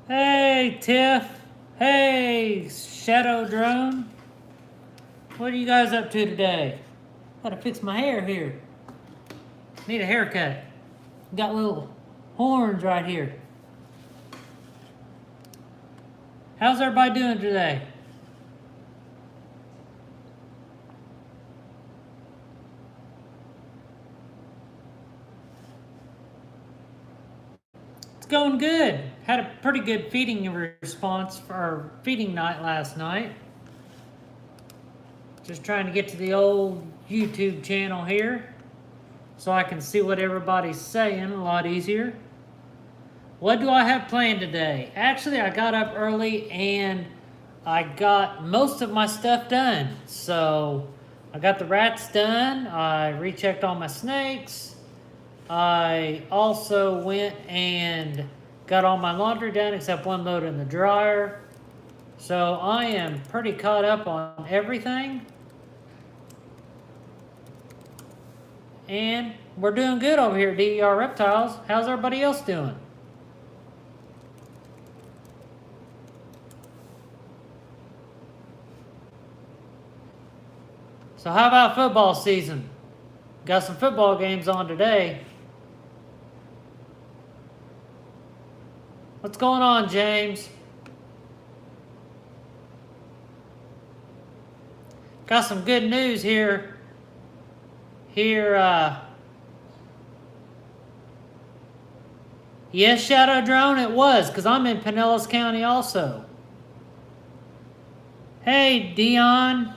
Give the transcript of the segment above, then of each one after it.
Hey, Tiff. Hey, Shadow Drone. What are you guys up to today? Gotta fix my hair here. Need a haircut. Got little horns right here. How's everybody doing today? It's going good. Had a pretty good feeding response for our feeding night last night. Just trying to get to the old YouTube channel here so I can see what everybody's saying a lot easier. What do I have planned today? Actually, I got up early and I got most of my stuff done. So I got the rats done. I rechecked all my snakes. I also went and got all my laundry done except one load in the dryer. So I am pretty caught up on everything. And we're doing good over here at DER Reptiles. How's everybody else doing? So how about football season? Got some football games on today. What's going on, James? Got some good news here. Yes, Shadow Drone, it was, because I'm in Pinellas County also. Hey, Dion.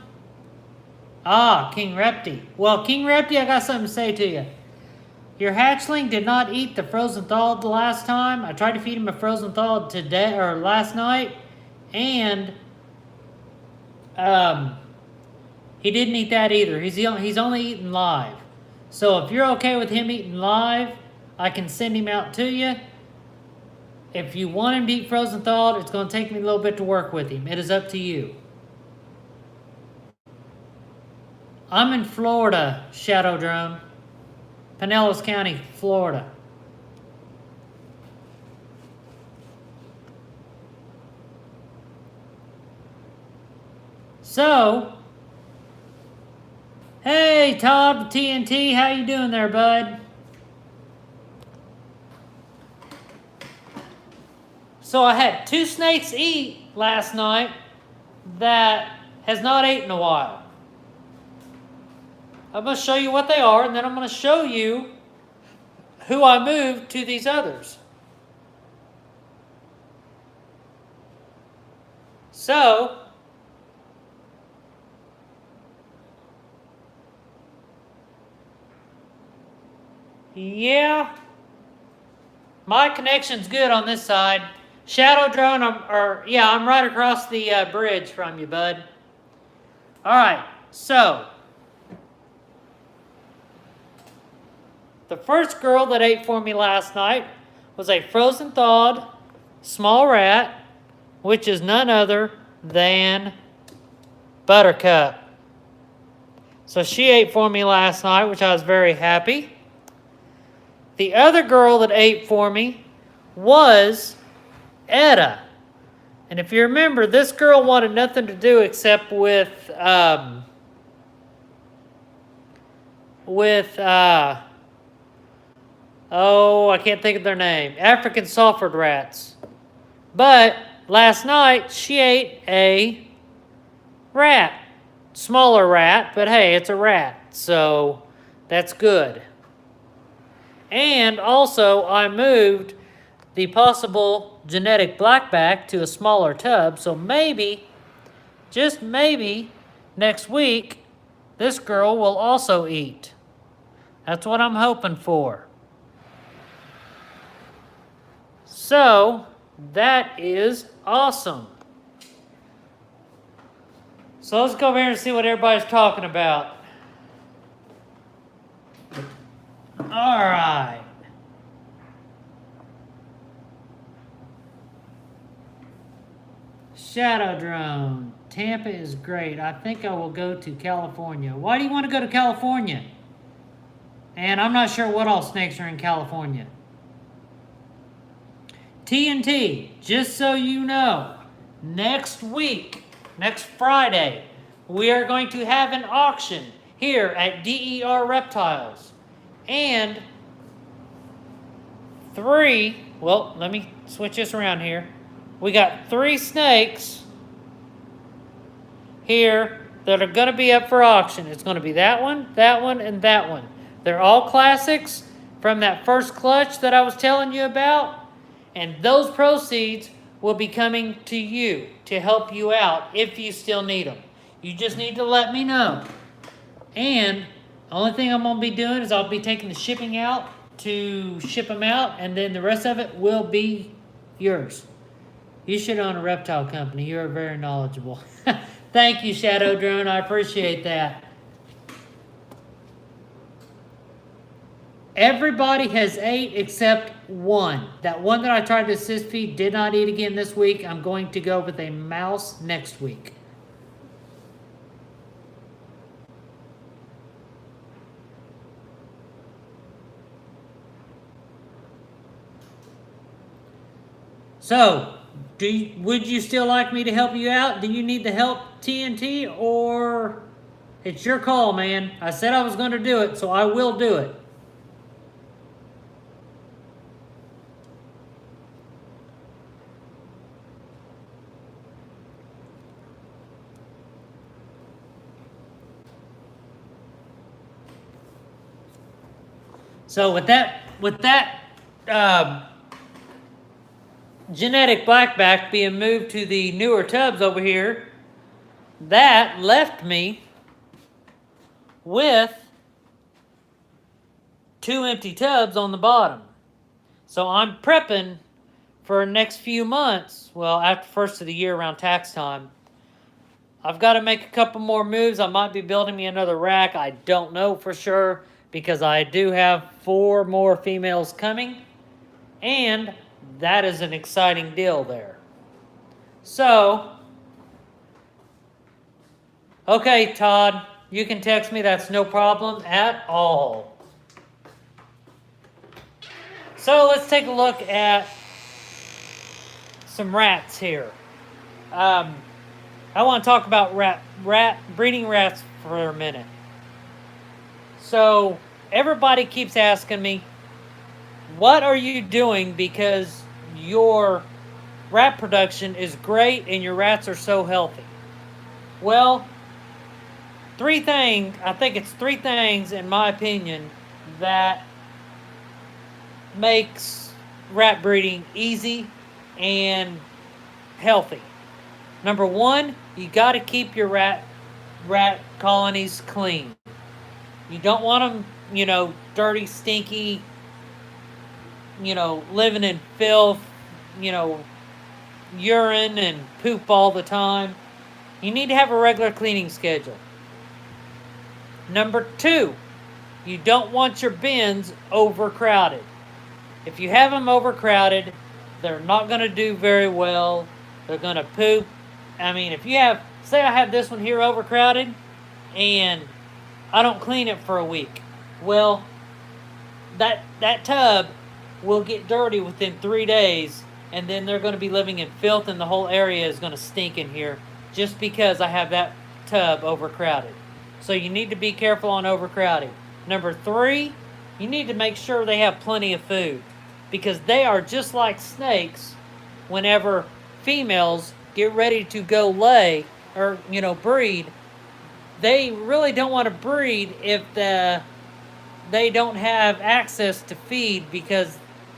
King Repti. Well, King Repti, I got something to say to you. Your hatchling did not eat the frozen thawed the last time. I tried to feed him a frozen thawed today or last night, and he didn't eat that either. He's only eating live. So if you're okay with him eating live, I can send him out to you. If you want him to eat frozen thawed, it's going to take me a little bit to work with him. It is up to you. I'm in Florida, Shadow Drone. Pinellas County, Florida. So, hey Todd with TNT, how you doing there, bud? So I had 2 snakes eat last night that has not ate in a while. I'm going to show you what they are, and then I'm going to show you who I moved to these others. So, yeah, my connection's good on this side. Shadow Drone, I'm right across the bridge from you, bud. All right, so the first girl that ate for me last night was a frozen thawed small rat, which is none other than Buttercup. So she ate for me last night, which I was very happy. The other girl that ate for me was Etta. And if you remember, this girl wanted nothing to do except with I can't think of their name. African sulfured rats. But last night, she ate a rat. Smaller rat, but hey, it's a rat. So that's good. And also, I moved the possible genetic blackback to a smaller tub. So maybe, just maybe, next week, this girl will also eat. That's what I'm hoping for. So, that is awesome. So let's go over here and see what everybody's talking about. All right. Shadow Drone. Tampa is great. I think I will go to California. Why do you want to go to California? And I'm not sure what all snakes are in California. TNT, just so you know, next week, next Friday, we are going to have an auction here at DER Reptiles. And let me switch this around here. We got 3 snakes here that are going to be up for auction. It's going to be that one, and that one. They're all classics from that first clutch that I was telling you about. And those proceeds will be coming to you to help you out if you still need them. You just need to let me know. And the only thing I'm going to be doing is I'll be taking the shipping out to ship them out, and then the rest of it will be yours. You should own a reptile company. You're very knowledgeable. Thank you, Shadow Drone. I appreciate that. Everybody has ate except one. That one that I tried to assist feed did not eat again this week. I'm going to go with a mouse next week. So, would you still like me to help you out? Do you need the help, TNT, or it's your call, man? I said I was going to do it, so I will do it. So with that genetic blackback being moved to the newer tubs over here, that left me with 2 empty tubs on the bottom. So I'm prepping for the next few months, well, after first of the year around tax time. I've got to make a couple more moves. I might be building me another rack. I don't know for sure, because I do have 4 more females coming, and that is an exciting deal there. So, okay, Todd, you can text me. That's no problem at all. So let's take a look at some rats here. I want to talk about breeding rats for a minute. So everybody keeps asking me, what are you doing, because your rat production is great and your rats are so healthy? Well, I think it's 3 things in my opinion that makes rat breeding easy and healthy. Number 1, you got to keep your rat colonies clean. You don't want them, dirty, stinky, living in filth, urine and poop all the time. You need to have a regular cleaning schedule. Number 2, you don't want your bins overcrowded. If you have them overcrowded, they're not going to do very well. They're going to poop. I mean, if you have, say I have this one here overcrowded, and I don't clean it for a week. Well, that tub will get dirty within 3 days, and then they're going to be living in filth, and the whole area is going to stink in here just because I have that tub overcrowded. So you need to be careful on overcrowding. Number 3, you need to make sure they have plenty of food, because they are just like snakes. Whenever females get ready to go lay or breed, they really don't want to breed if they don't have access to feed, because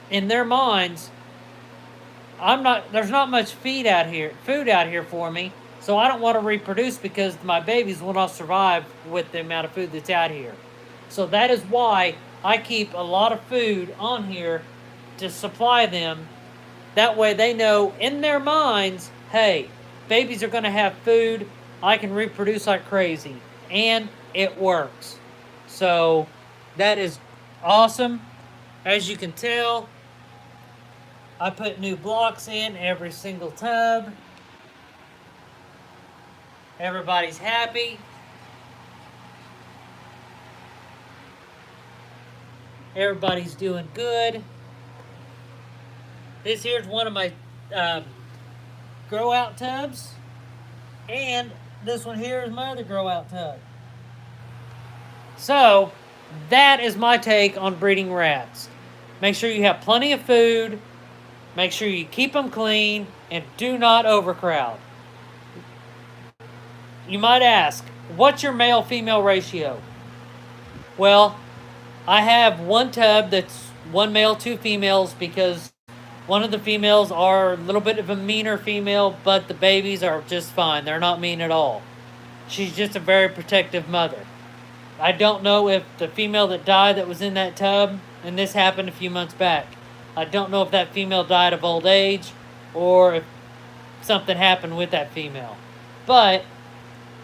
in their minds, there's not much food out here for me, so I don't want to reproduce because my babies will not survive with the amount of food that's out here. So that is why I keep a lot of food on here to supply them. That way they know in their minds, hey, babies are going to have food, I can reproduce like crazy, and it works. So that is awesome. As you can tell, I put new blocks in every single tub. Everybody's happy. Everybody's doing good. This here's one of my grow out tubs. And this one here is my other grow out tub. So, that is my take on breeding rats. Make sure you have plenty of food, make sure you keep them clean, and do not overcrowd. You might ask, what's your male-female ratio? Well, I have one tub that's one male, two females, because one of the females are a little bit of a meaner female, but the babies are just fine. They're not mean at all. She's just a very protective mother. I don't know if the female that died that was in that tub, and this happened a few months back, I don't know if that female died of old age or if something happened with that female. But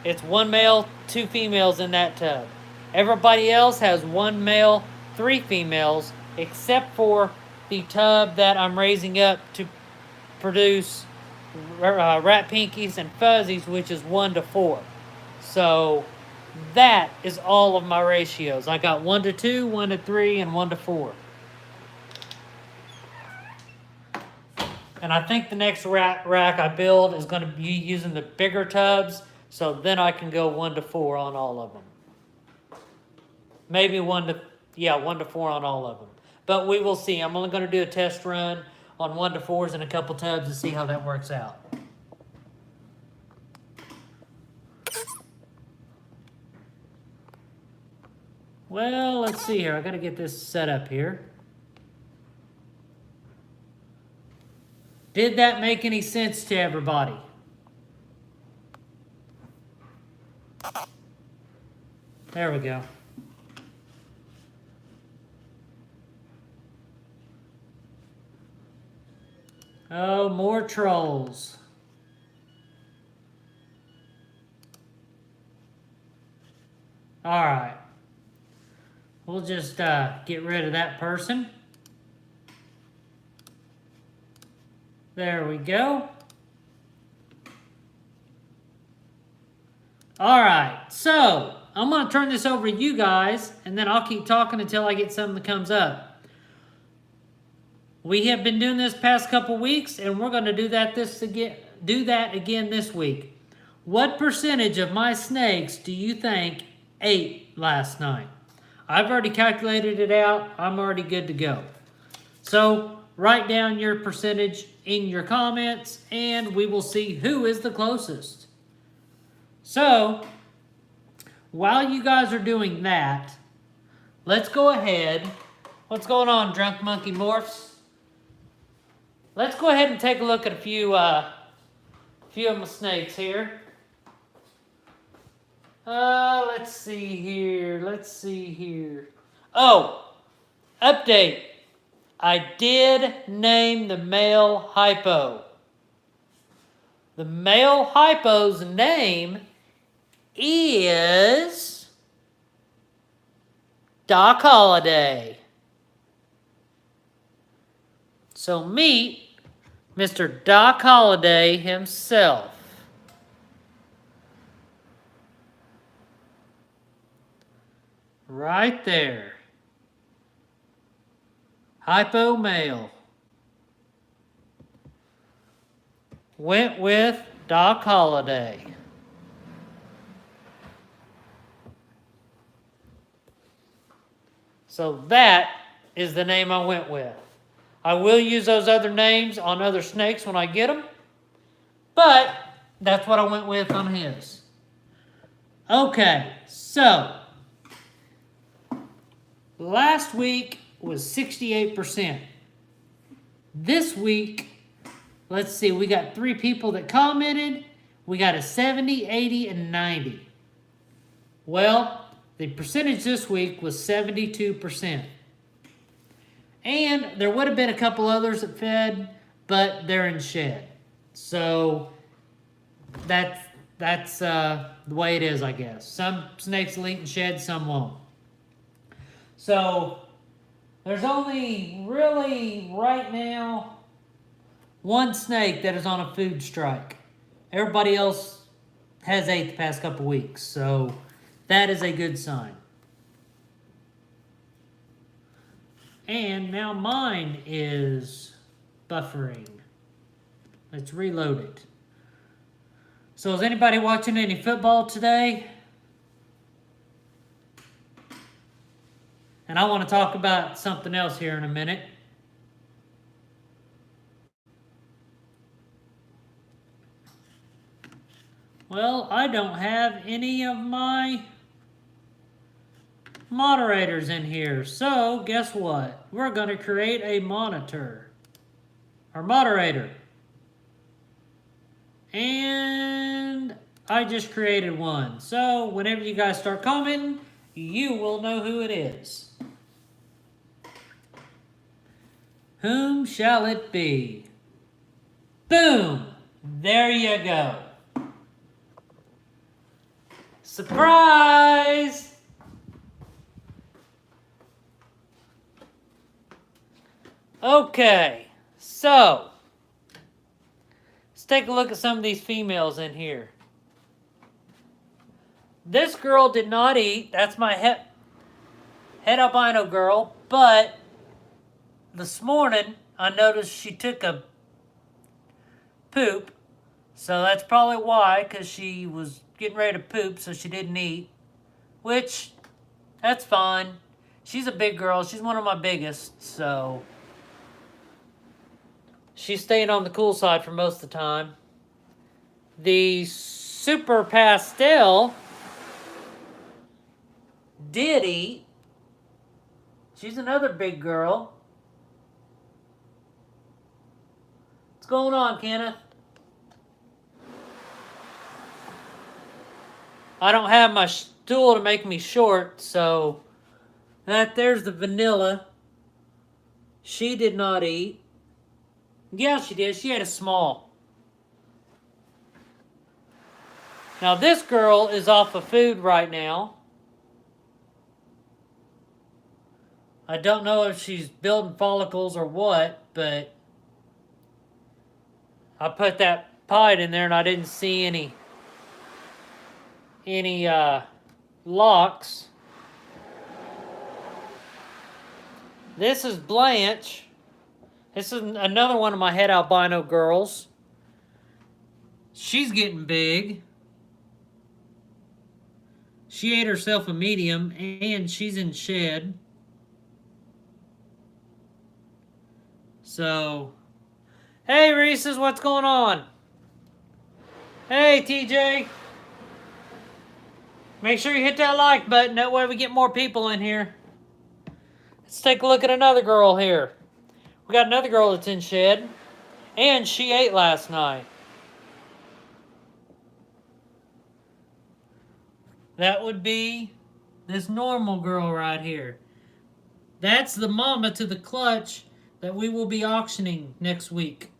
it's one male, two females in that tub. Everybody else has one male, three females, except for the tub that I'm raising up to produce rat pinkies and fuzzies, which is 1 to 4. So that is all of my ratios. I got 1 to 2, 1 to 3, and 1 to 4. And I think the next rack I build is going to be using the bigger tubs, so then I can go 1 to 4 on all of them. Maybe 1 to 4 on all of them. But we will see. I'm only going to do a test run on 1 to 4s in a couple tubs to see how that works out. Well, let's see here. I got to get this set up here. Did that make any sense to everybody? There we go. Oh, more trolls. All right. We'll just get rid of that person. There we go. All right, so I'm going to turn this over to you guys, and then I'll keep talking until I get something that comes up. We have been doing this past couple weeks, and we're going to do that again this week. What percentage of my snakes do you think ate last night? I've already calculated it out. I'm already good to go. So write down your percentage in your comments, and we will see who is the closest. So, while you guys are doing that, let's go ahead. What's going on, Drunk Monkey Morphs? Let's go ahead and take a look at a few of my snakes here. Let's see here. Oh, update. I did name the male hypo. The male hypo's name is Doc Holliday. So meet Mr. Doc Holliday himself. Right there. Hypo male. Went with Doc Holliday. So that is the name I went with. I will use those other names on other snakes when I get them, but that's what I went with on his. Okay, so last week was 68%. This week, let's see, we got 3 people that commented. We got a 70, 80, and 90. Well, the percentage this week was 72%. And there would have been a couple others that fed, but they're in shed. So that's the way it is, I guess. Some snakes will eat in shed, some won't. So there's only really right now one snake that is on a food strike. Everybody else has ate the past couple weeks, so that is a good sign. And now mine is buffering. Let's reload it. So is anybody watching any football today? And I want to talk about something else here in a minute. Well, I don't have any of my moderators in here. So, guess what? We're going to create a monitor. Or moderator. And I just created one. So, whenever you guys start commenting, you will know who it is. Whom shall it be? Boom! There you go. Surprise! Okay, so let's take a look at some of these females in here. This girl did not eat. That's my head albino girl, but this morning I noticed she took a poop, so that's probably why, because she was getting ready to poop, so she didn't eat, which, that's fine. She's a big girl. She's one of my biggest, so she's staying on the cool side for most of the time. The Super Pastel did eat. She's another big girl. What's going on, Kenneth? I don't have my stool to make me short, so there's the vanilla. She did not eat. Yeah, she did. She had a small. Now this girl is off of food right now. I don't know if she's building follicles or what, but I put that pied in there and I didn't see any locks. This is Blanche. This is another one of my head albino girls. She's getting big. She ate herself a medium and she's in shed. So, hey Reese's, what's going on? Hey TJ. Make sure you hit that like button, that way we get more people in here. Let's take a look at another girl here. We got another girl that's in shed, and she ate last night. That would be this normal girl right here. That's the mama to the clutch that we will be auctioning next week.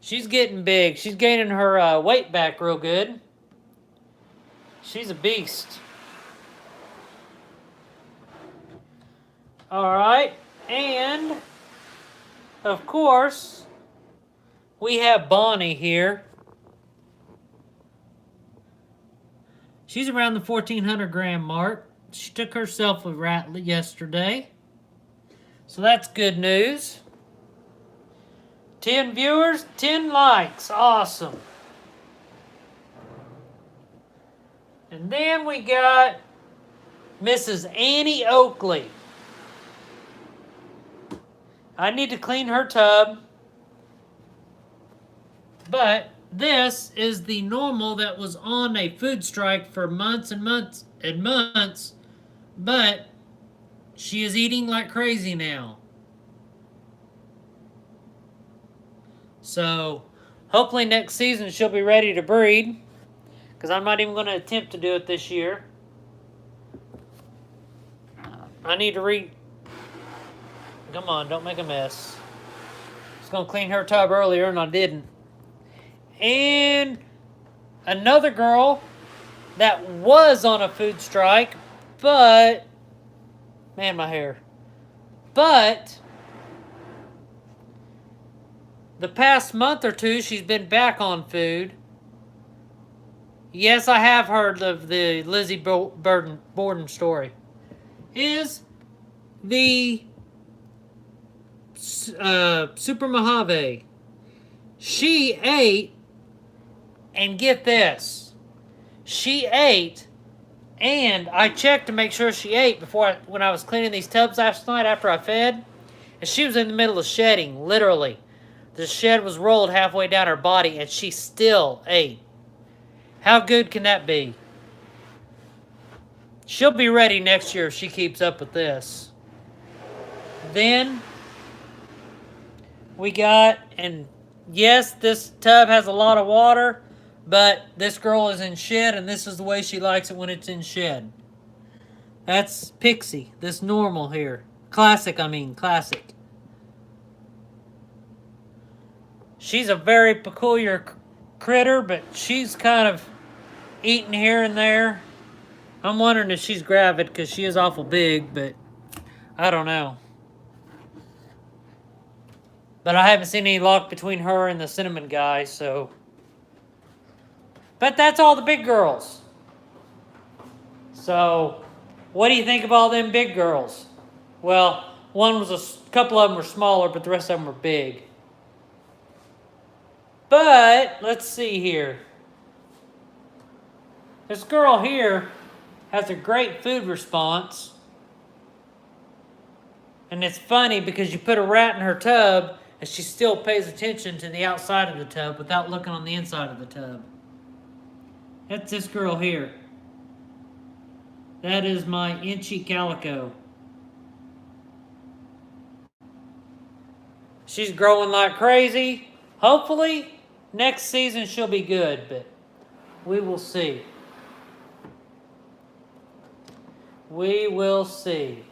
She's getting big. She's gaining her weight back real good. She's a beast. Alright, and of course, we have Bonnie here. She's around the 1,400 gram mark. She took herself a rat yesterday. So that's good news. 10 viewers, 10 likes. Awesome. And then we got Mrs. Annie Oakley. I need to clean her tub. But this is the normal that was on a food strike for months and months and months. But she is eating like crazy now. So hopefully next season she'll be ready to breed. Because I'm not even going to attempt to do it this year. I need to Come on, don't make a mess. I was going to clean her tub earlier and I didn't. And another girl that was on a food strike, but, man, my hair. But the past month or two, she's been back on food. Yes, I have heard of the Lizzie Borden story. Is the Super Mojave. She ate, and get this, she ate, and I checked to make sure she ate when I was cleaning these tubs last night after I fed, and she was in the middle of shedding, literally. The shed was rolled halfway down her body, and she still ate. How good can that be? She'll be ready next year if she keeps up with this. Then we got, and yes, this tub has a lot of water, but this girl is in shed, and this is the way she likes it when it's in shed. That's Pixie, this normal here. Classic. She's a very peculiar critter, but she's kind of eating here and there. I'm wondering if she's gravid because she is awful big, but I don't know. But I haven't seen any luck between her and the cinnamon guy, so. But that's all the big girls. So, what do you think of all them big girls? Well, a couple of them were smaller, but the rest of them were big. But, let's see here. This girl here has a great food response. And it's funny because you put a rat in her tub and she still pays attention to the outside of the tub without looking on the inside of the tub. That's this girl here. That is my Inchy Calico. She's growing like crazy. Hopefully, next season she'll be good, but we will see. We will see.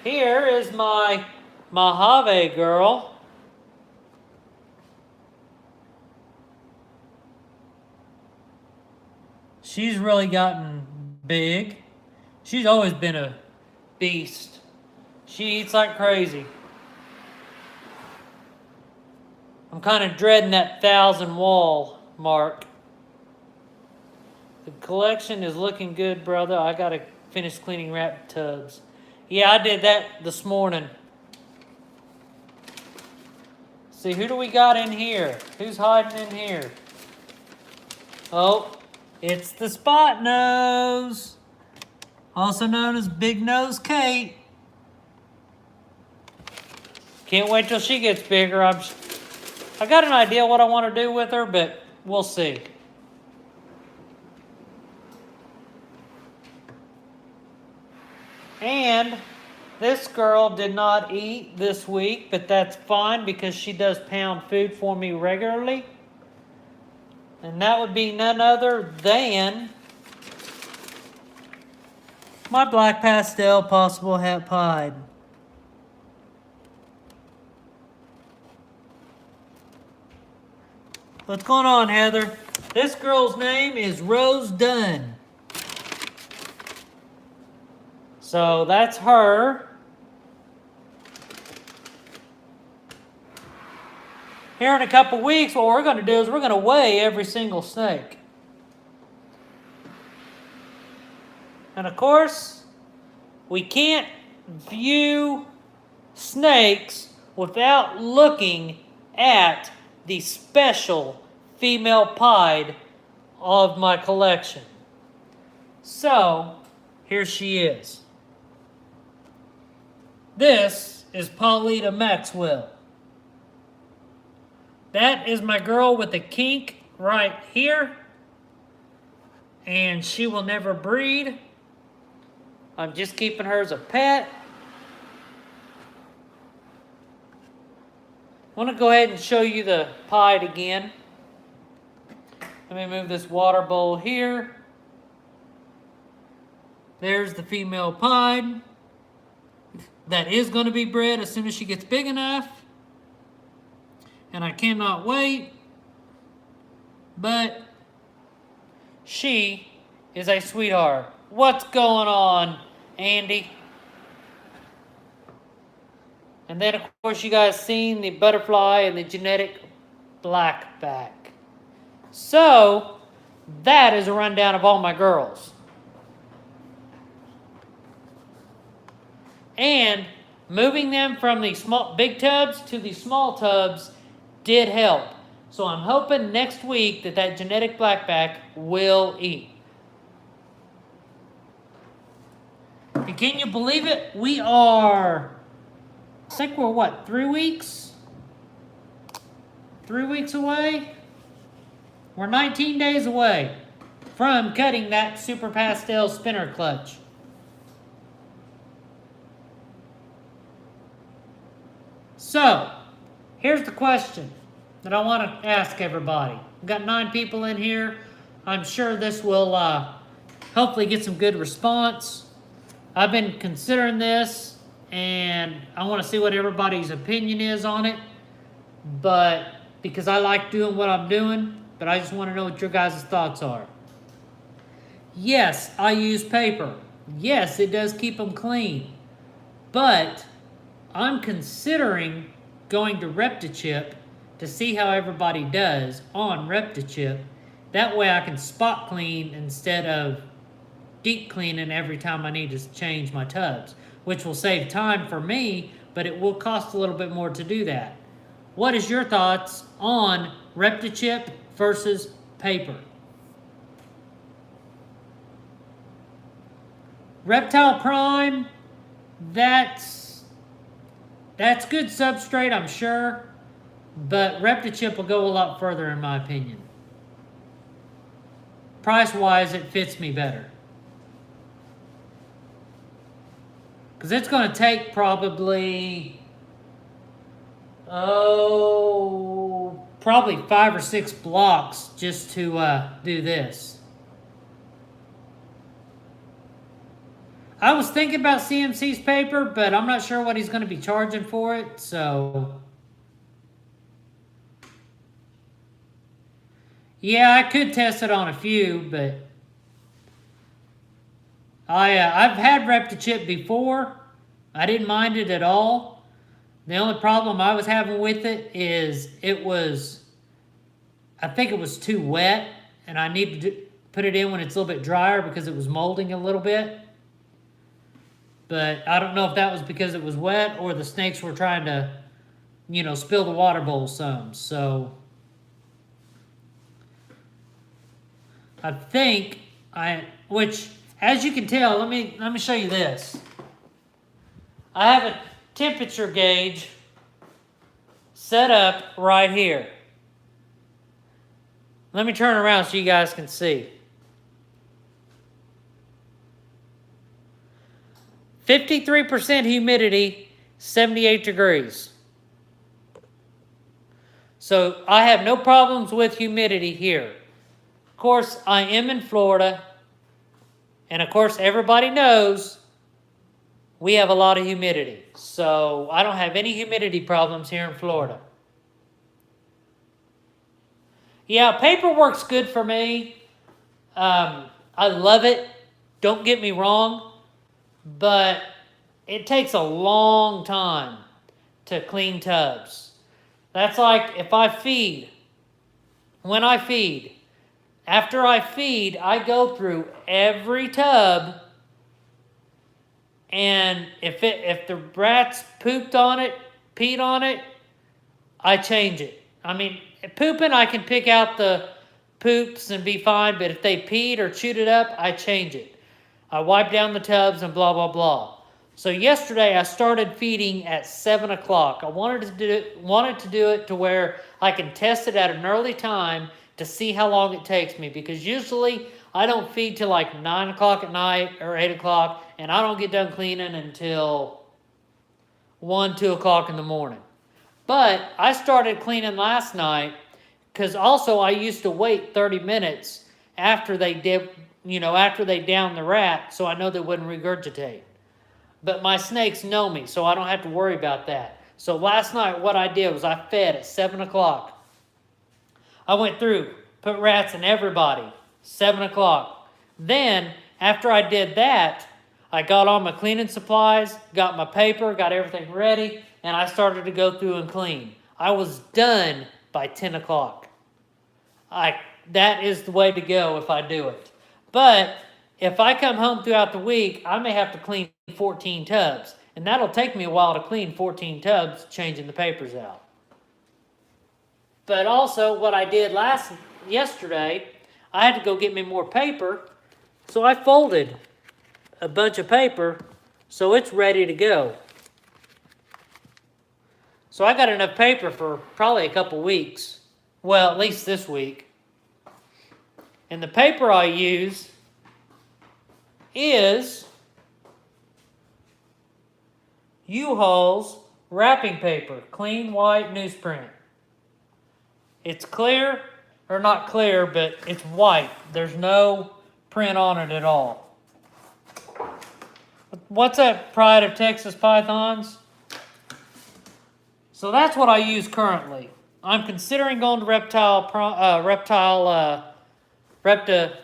Here is my Mojave girl. She's really gotten big. She's always been a beast. She eats like crazy. I'm kind of dreading that 1,000 wall mark. The collection is looking good, brother. I gotta finish cleaning rat tubs. Yeah, I did that this morning. See, who do we got in here? Who's hiding in here? Oh, it's the Spot Nose, also known as Big Nose Kate. Can't wait till she gets bigger. I got an idea what I want to do with her, but we'll see. And this girl did not eat this week, but that's fine because she does pound food for me regularly. And that would be none other than my black pastel possible hat pied. What's going on, Heather? This girl's name is Rose Dunn. So that's her. Here in a couple weeks, what we're going to do is we're going to weigh every single snake. And of course, we can't view snakes without looking at the special female pied of my collection. So, here she is. This is Paulita Maxwell. That is my girl with the kink right here. And she will never breed. I'm just keeping her as a pet. I want to go ahead and show you the pied again. Let me move this water bowl here. There's the female pied. That is going to be bred as soon as she gets big enough. And I cannot wait. But she is a sweetheart. What's going on, Andy? And then, of course, you guys seen the butterfly and the genetic blackback. So, that is a rundown of all my girls. And moving them from the big tubs to the small tubs did help. So I'm hoping next week that genetic blackback will eat. And can you believe it? We are, I think we're what, 3 weeks? 3 weeks away? We're 19 days away from cutting that Super Pastel spinner clutch. So, here's the question that I want to ask everybody. We've got 9 people in here. I'm sure this will hopefully get some good response. I've been considering this, and I want to see what everybody's opinion is on it. But because I like doing what I'm doing, but I just want to know what your guys' thoughts are. Yes, I use paper. Yes, it does keep them clean. But I'm considering going to ReptiChip to see how everybody does on ReptiChip. That way I can spot clean instead of deep cleaning every time I need to change my tubs, which will save time for me, but it will cost a little bit more to do that. What is your thoughts on ReptiChip versus paper? Reptile Prime, that's good substrate, I'm sure, but ReptiChip will go a lot further in my opinion. Price-wise, it fits me better. Because it's going to take probably, probably 5 or 6 blocks just to do this. I was thinking about CMC's paper, but I'm not sure what he's going to be charging for it, so yeah, I could test it on a few, but I've had ReptiChip before. I didn't mind it at all. The only problem I was having with it is I think it was too wet, and I needed to put it in when it's a little bit drier because it was molding a little bit. But I don't know if that was because it was wet or the snakes were trying to, spill the water bowl some. So I think which as you can tell, let me show you this. I have a temperature gauge set up right here. Let me turn around so you guys can see. 53% humidity, 78 degrees. So I have no problems with humidity here. Of course, I am in Florida. And of course, everybody knows we have a lot of humidity. So I don't have any humidity problems here in Florida. Yeah, paper works good for me. I love it. Don't get me wrong. But it takes a long time to clean tubs. That's like if I feed. When I feed. After I feed, I go through every tub, and if the rats pooped on it, peed on it, I change it. I mean, pooping, I can pick out the poops and be fine, but if they peed or chewed it up, I change it. I wipe down the tubs and blah, blah, blah. So yesterday, I started feeding at 7 o'clock. I wanted to do it to where I can test it at an early time to see how long it takes me, because usually I don't feed till like 9 o'clock at night or 8 o'clock, and I don't get done cleaning until 1, 2 o'clock in the morning. But I started cleaning last night because also I used to wait 30 minutes after they downed the rat, so I know they wouldn't regurgitate. But my snakes know me, so I don't have to worry about that. So last night what I did was I fed at 7 o'clock. I went through, put rats in everybody, 7 o'clock. Then, after I did that, I got all my cleaning supplies, got my paper, got everything ready, and I started to go through and clean. I was done by 10 o'clock. That is the way to go if I do it. But if I come home throughout the week, I may have to clean 14 tubs. And that'll take me a while to clean 14 tubs, changing the papers out. But also, what I did yesterday, I had to go get me more paper, so I folded a bunch of paper, so it's ready to go. So I got enough paper for probably a couple weeks. Well, at least this week. And the paper I use is U-Haul's wrapping paper, clean white newsprint. It's clear, or not clear, but it's white. There's no print on it at all. What's that, Pride of Texas Pythons? So that's what I use currently. I'm considering going to Repta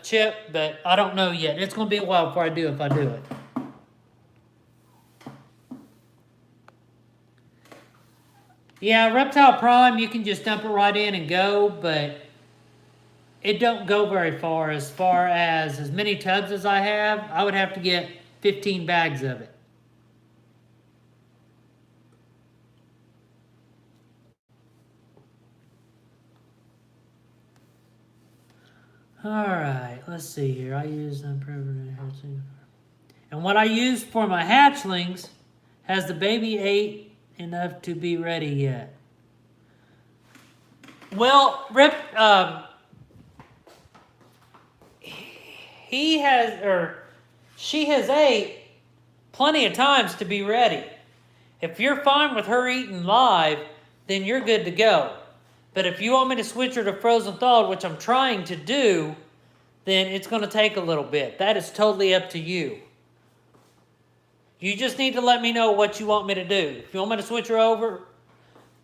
chip, but I don't know yet. It's going to be a while before I do, if I do it. Yeah, Reptile Prime, you can just dump it right in and go, but it don't go very far as many tubs as I have. I would have to get 15 bags of it. All right, let's see here. I use unprecedented hatchlings. And what I use for my hatchlings, has the baby ate enough to be ready yet? Well, she has ate plenty of times to be ready. If you're fine with her eating live, then you're good to go. But if you want me to switch her to frozen thawed, which I'm trying to do, then it's going to take a little bit. That is totally up to you. You just need to let me know what you want me to do. If you want me to switch her over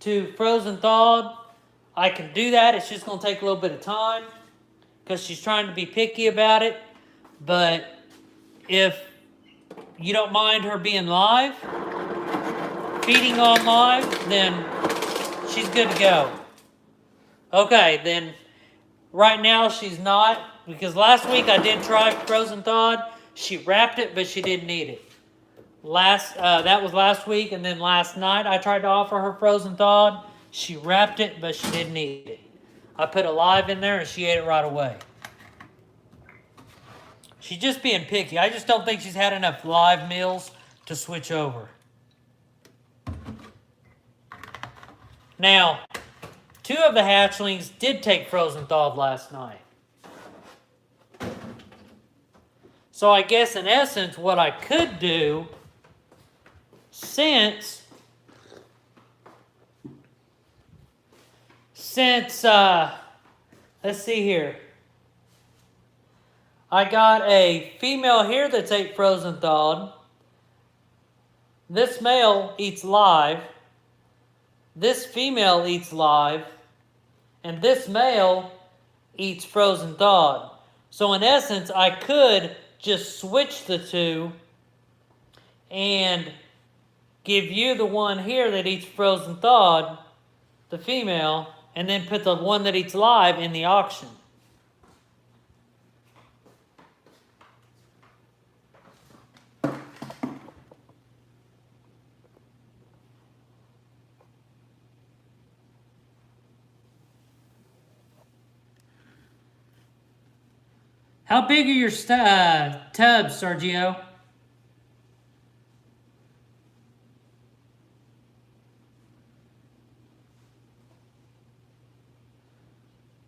to frozen thawed, I can do that. It's just going to take a little bit of time because she's trying to be picky about it. But if you don't mind her being live, feeding on live, then she's good to go. Okay, then right now she's not, because last week I did try frozen thawed. She wrapped it, but she didn't eat it. That was last week, and then last night I tried to offer her frozen thawed. She wrapped it, but she didn't eat it. I put a live in there, and she ate it right away. She's just being picky. I just don't think she's had enough live meals to switch over. Now, 2 of the hatchlings did take frozen thawed last night. So I guess in essence what I could do, since let's see here. I got a female here that's ate frozen thawed. This male eats live. This female eats live. And this male eats frozen thawed. So in essence, I could just switch the 2 and give you the one here that eats frozen thawed, the female, and then put the one that eats live in the auction. How big are your tubs, Sergio?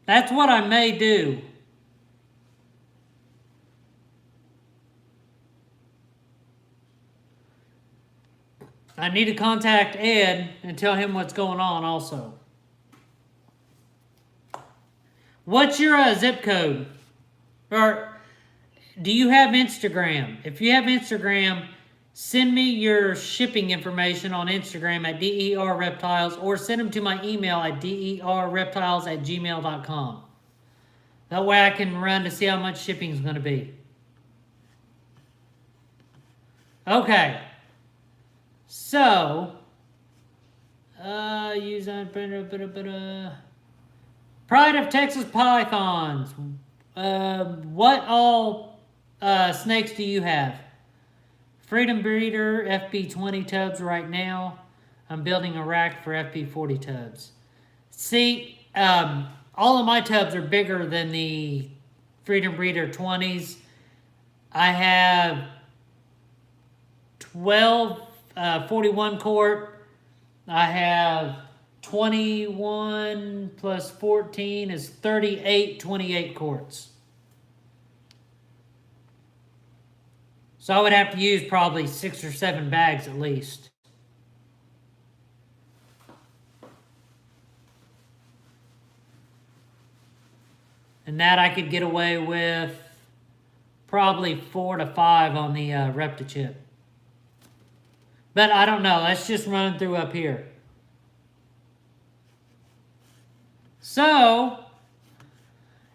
That's what I may do. I need to contact Ed and tell him what's going on also. What's your zip code? Or do you have Instagram? If you have Instagram, send me your shipping information on Instagram at DERReptiles, or send them to my email at DERReptiles@gmail.com. That way I can run to see how much shipping is going to be. Okay. So, use Pride of Texas Pythons. What all snakes do you have? Freedom Breeder FB20 tubs right now. I'm building a rack for FB40 tubs. See, all of my tubs are bigger than the Freedom Breeder 20s. I have 12 41 quart. I have 21 plus 14 is 38 28 quarts. So I would have to use probably 6 or 7 bags at least. And that I could get away with probably 4 to 5 on the Reptichip. But I don't know. Let's just run through up here. So,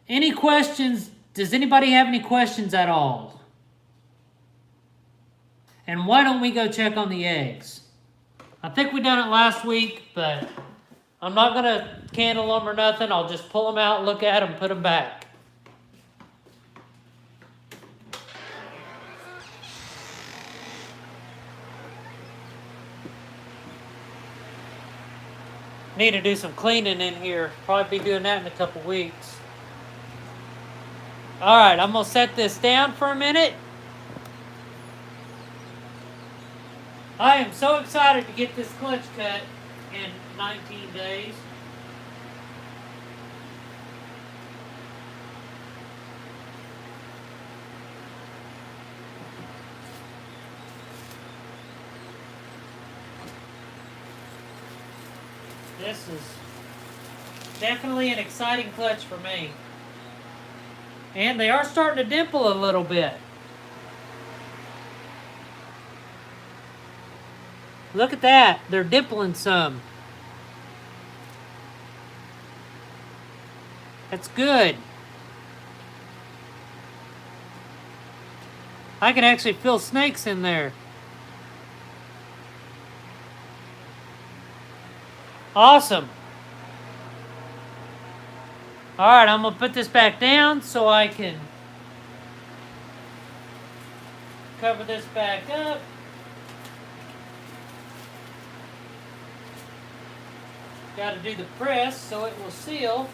any questions? Does anybody have any questions at all? And why don't we go check on the eggs? I think we done it last week, but I'm not going to candle them or nothing. I'll just pull them out, look at them, put them back. Need to do some cleaning in here. Probably be doing that in a couple weeks. Alright, I'm going to set this down for a minute. I am so excited to get this clutch cut in 19 days. This is definitely an exciting clutch for me. And they are starting to dimple a little bit. Look at that. They're dimpling some. That's good. I can actually feel snakes in there. Awesome. Alright, I'm going to put this back down so I can cover this back up. Got to do the press so it will seal.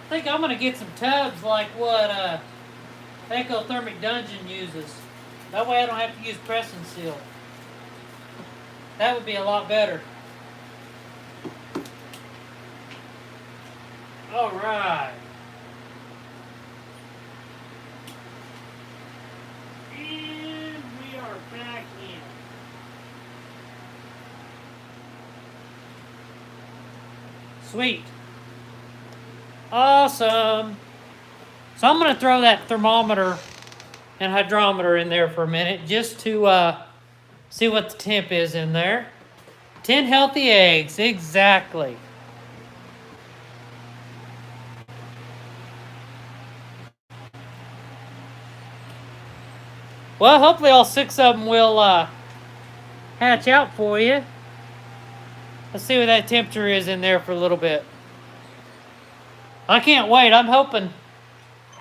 I think I'm going to get some tubs like what Ecothermic Dungeon uses. That way I don't have to use press and seal. That would be a lot better. Alright. And we are back in. Sweet. Awesome. So I'm going to throw that thermometer and hydrometer in there for a minute just to see what the temp is in there. 10 healthy eggs, exactly. Well, hopefully all 6 of them will hatch out for you. Let's see what that temperature is in there for a little bit. I can't wait. I'm hoping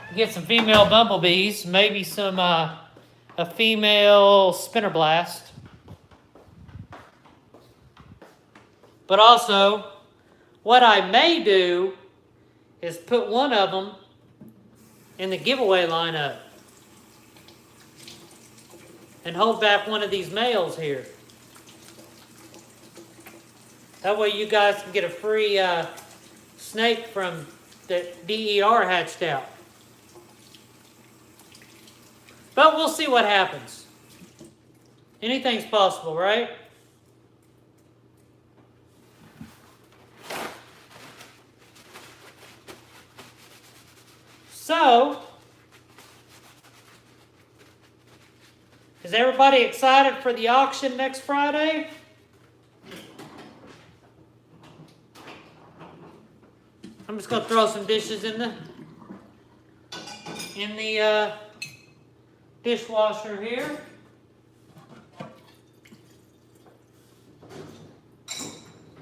to get some female bumblebees, maybe some a female spinner blast. But also, what I may do is put one of them in the giveaway lineup and hold back one of these males here. That way you guys can get a free snake from the DER hatched out. But we'll see what happens. Anything's possible, right? So, is everybody excited for the auction next Friday? I'm just going to throw some dishes in the dishwasher here.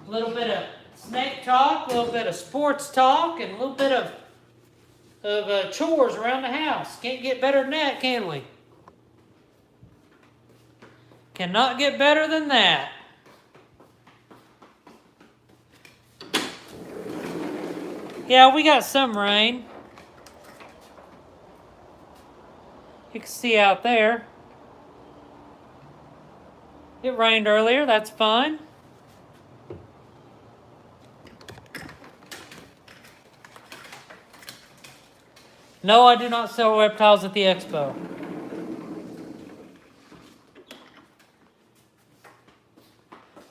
A little bit of snake talk, a little bit of sports talk, and a little bit of of chores around the house. Can't get better than that, can we? Cannot get better than that. Yeah, we got some rain. You can see out there. It rained earlier, that's fine. No, I do not sell reptiles at the expo.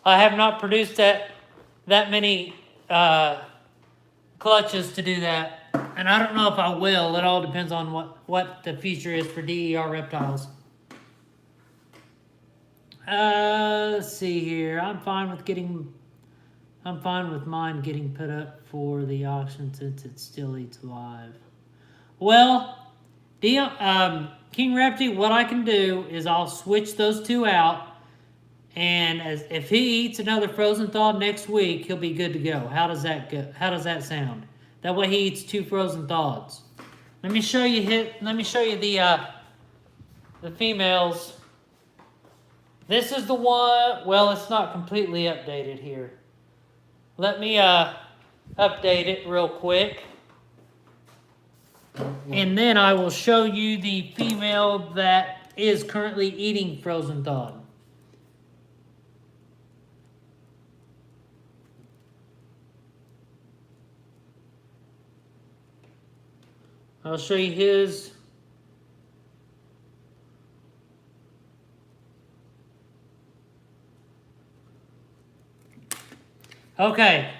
I have not produced that many clutches to do that. And I don't know if I will. It all depends on what the future is for DER reptiles. Let's see here. I'm fine with mine getting put up for the auction since it still eats live. Well, King Repti, what I can do is I'll switch those two out, and if he eats another frozen thaw next week, he'll be good to go. How does that go? How does that sound? That way he eats 2 frozen thaws. Let me show you the females. This is the one. Well, it's not completely updated here. Let me update it real quick. And then I will show you the female that is currently eating frozen thawed. I'll show you his. Okay,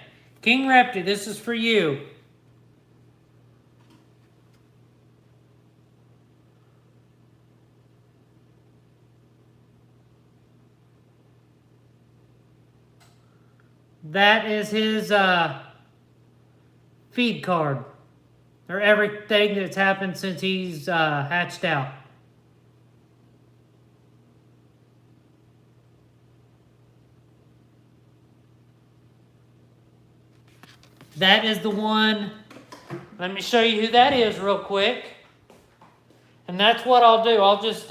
King Repti, this is for you. That is his feed card, or everything that's happened since he's hatched out. That is the one. Let me show you who that is real quick. And that's what I'll do. I'll just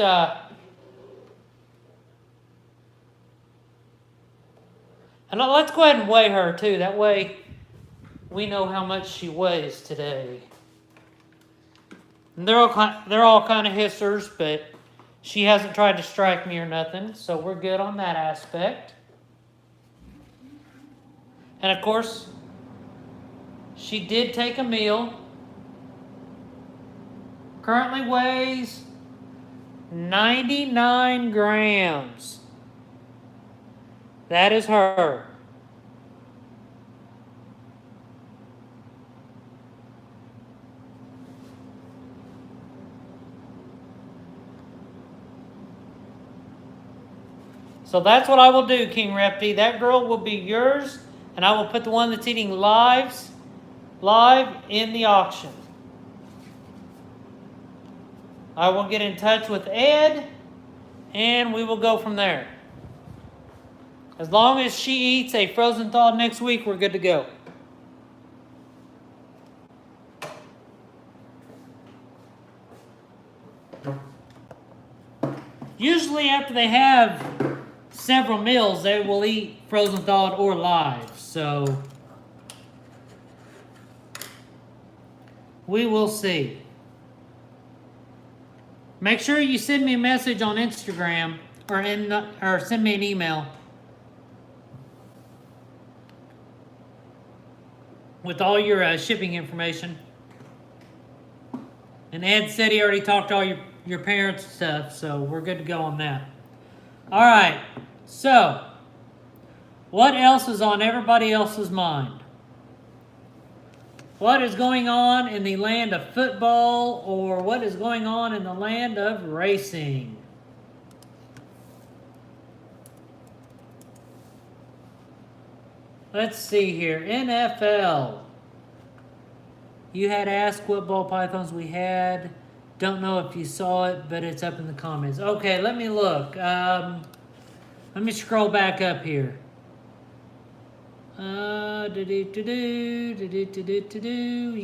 and let's go ahead and weigh her too. That way we know how much she weighs today. And they're all kind of hissers, but she hasn't tried to strike me or nothing, so we're good on that aspect. And of course, she did take a meal. Currently weighs 99 grams. That is her. So that's what I will do, King Repti. That girl will be yours, and I will put the one that's eating live in the auction. I will get in touch with Ed, and we will go from there. As long as she eats a frozen thaw next week, we're good to go. Usually after they have several meals, they will eat frozen thawed or live. So we will see. Make sure you send me a message on Instagram or send me an email with all your shipping information. And Ed said he already talked to all your parents' stuff, so we're good to go on that. All right, so what else is on everybody else's mind? What is going on in the land of football, or what is going on in the land of racing? Let's see here. NFL. You had asked what ball pythons we had. Don't know if you saw it, but it's up in the comments. Okay, let me look. Let me scroll back up here. You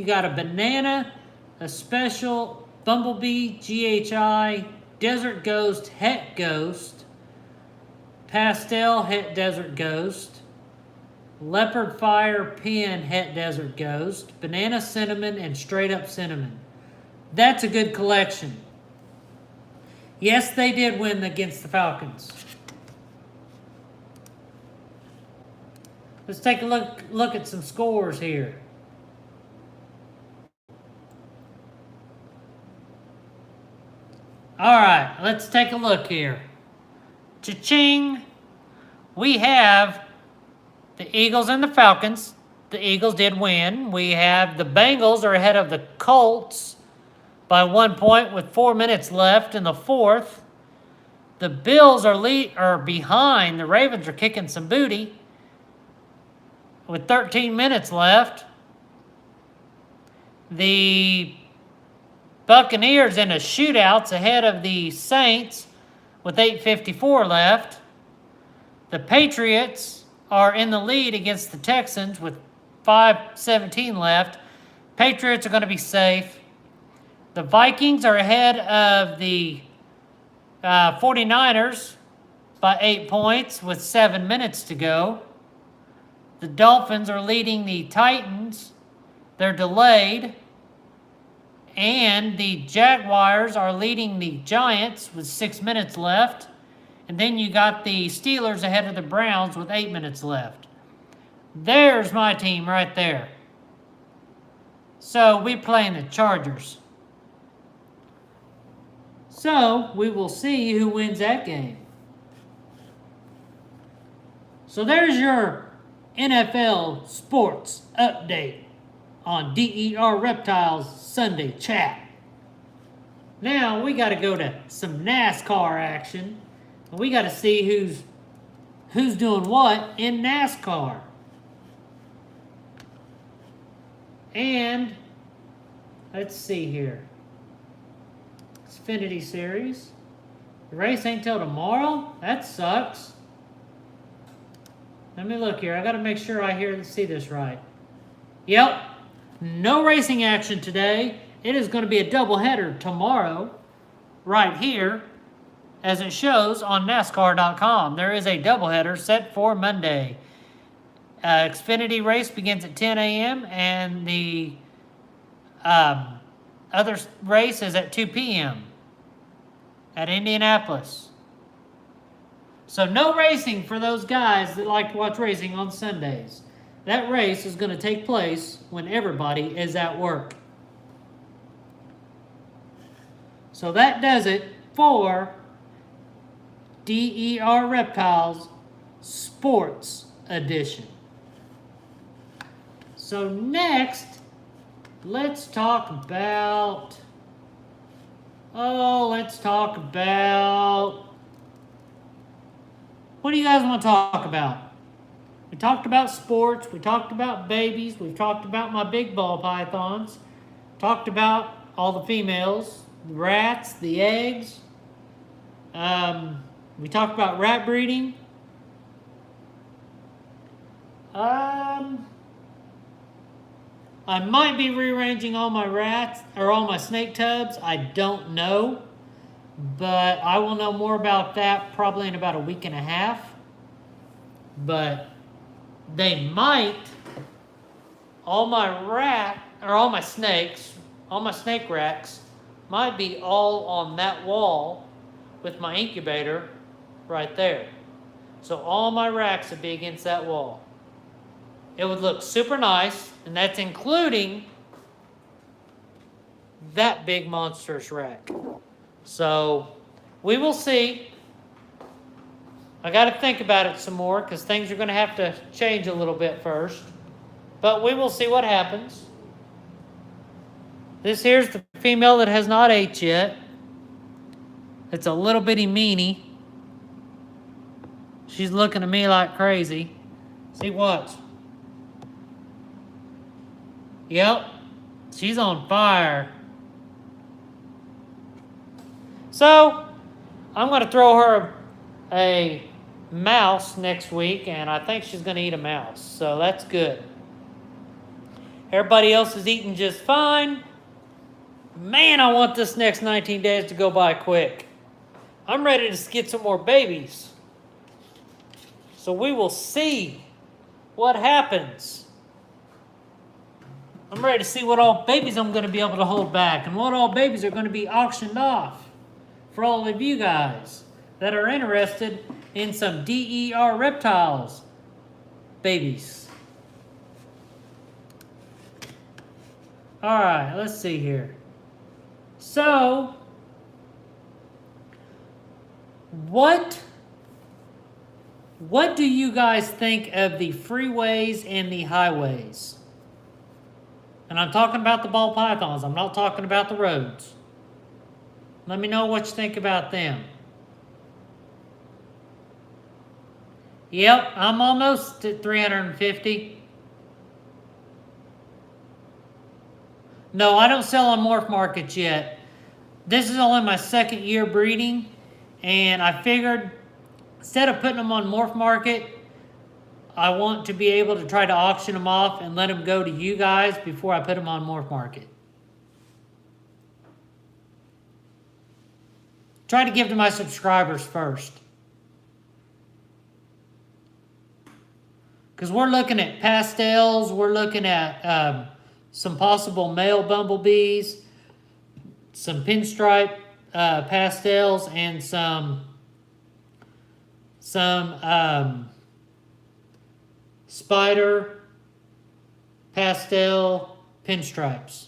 got a banana, a special Bumblebee, GHI, Desert Ghost, Het Ghost, Pastel, Het Desert Ghost, Leopard Fire, Pin, Het Desert Ghost, Banana Cinnamon, and Straight Up Cinnamon. That's a good collection. Yes, they did win against the Falcons. Let's take a look at some scores here. All right, let's take a look here. Cha-ching! We have the Eagles and the Falcons. The Eagles did win. We have the Bengals are ahead of the Colts by 1 point with 4 minutes left in the fourth. The Bills are behind. The Ravens are kicking some booty with 13 minutes left. The Buccaneers in a shootouts ahead of the Saints with 8:54 left. The Patriots are in the lead against the Texans with 5:17 left. Patriots are going to be safe. The Vikings are ahead of the 49ers by 8 points with 7 minutes to go. The Dolphins are leading the Titans. They're delayed. And the Jaguars are leading the Giants with 6 minutes left. And then you got the Steelers ahead of the Browns with 8 minutes left. There's my team right there. So we playing the Chargers. So we will see who wins that game. So there's your NFL sports update on DER Reptiles Sunday Chat. Now we got to go to some NASCAR action. We got to see who's doing what in NASCAR. And let's see here. Xfinity Series. The race ain't till tomorrow? That sucks. Let me look here. I got to make sure I see this right. Yep. No racing action today. It is going to be a doubleheader tomorrow, right here, as it shows on NASCAR.com. There is a doubleheader set for Monday. Xfinity race begins at 10 a.m. and the other race is at 2 p.m. at Indianapolis. So no racing for those guys that like to watch racing on Sundays. That race is going to take place when everybody is at work. So that does it for DER Reptiles Sports Edition. So next, let's talk about... What do you guys want to talk about? We talked about sports. We talked about babies. We've talked about my big ball pythons. Talked about all the females, the rats, the eggs. We talked about rat breeding. I might be rearranging all my rats or all my snake tubs. I don't know. But I will know more about that probably in about a week and a half. But they might, all my snakes, all my snake racks might be all on that wall with my incubator right there. So all my racks would be against that wall. It would look super nice, and that's including that big monstrous rack. So we will see. I got to think about it some more because things are going to have to change a little bit first. But we will see what happens. This here's the female that has not ate yet. It's a little bitty meanie. She's looking at me like crazy. See what? Yep. She's on fire. So, I'm going to throw her a mouse next week, and I think she's going to eat a mouse. So, that's good. Everybody else is eating just fine. Man, I want this next 19 days to go by quick. I'm ready to get some more babies. So we will see what happens. I'm ready to see what all babies I'm going to be able to hold back and what all babies are going to be auctioned off for all of you guys that are interested in some DER reptiles babies. All right, let's see here. So, what do you guys think of the freeways and the highways? And I'm talking about the ball pythons. I'm not talking about the roads. Let me know what you think about them. Yep, I'm almost at 350. No, I don't sell on morph markets yet. This is only my second year breeding, and I figured instead of putting them on morph market, I want to be able to try to auction them off and let them go to you guys before I put them on morph market. Try to give to my subscribers first. Because we're looking at pastels, we're looking at some possible male bumblebees, some pinstripe pastels, and some spider pastel pinstripes.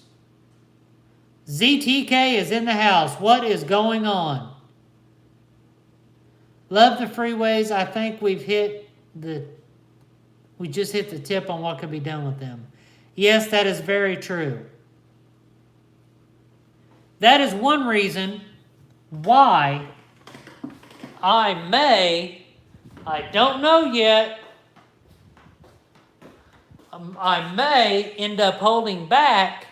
ZTK is in the house. What is going on? Love the freeways. I think we just hit the tip on what could be done with them. Yes, that is very true. That is one reason why I don't know yet, I may end up holding back,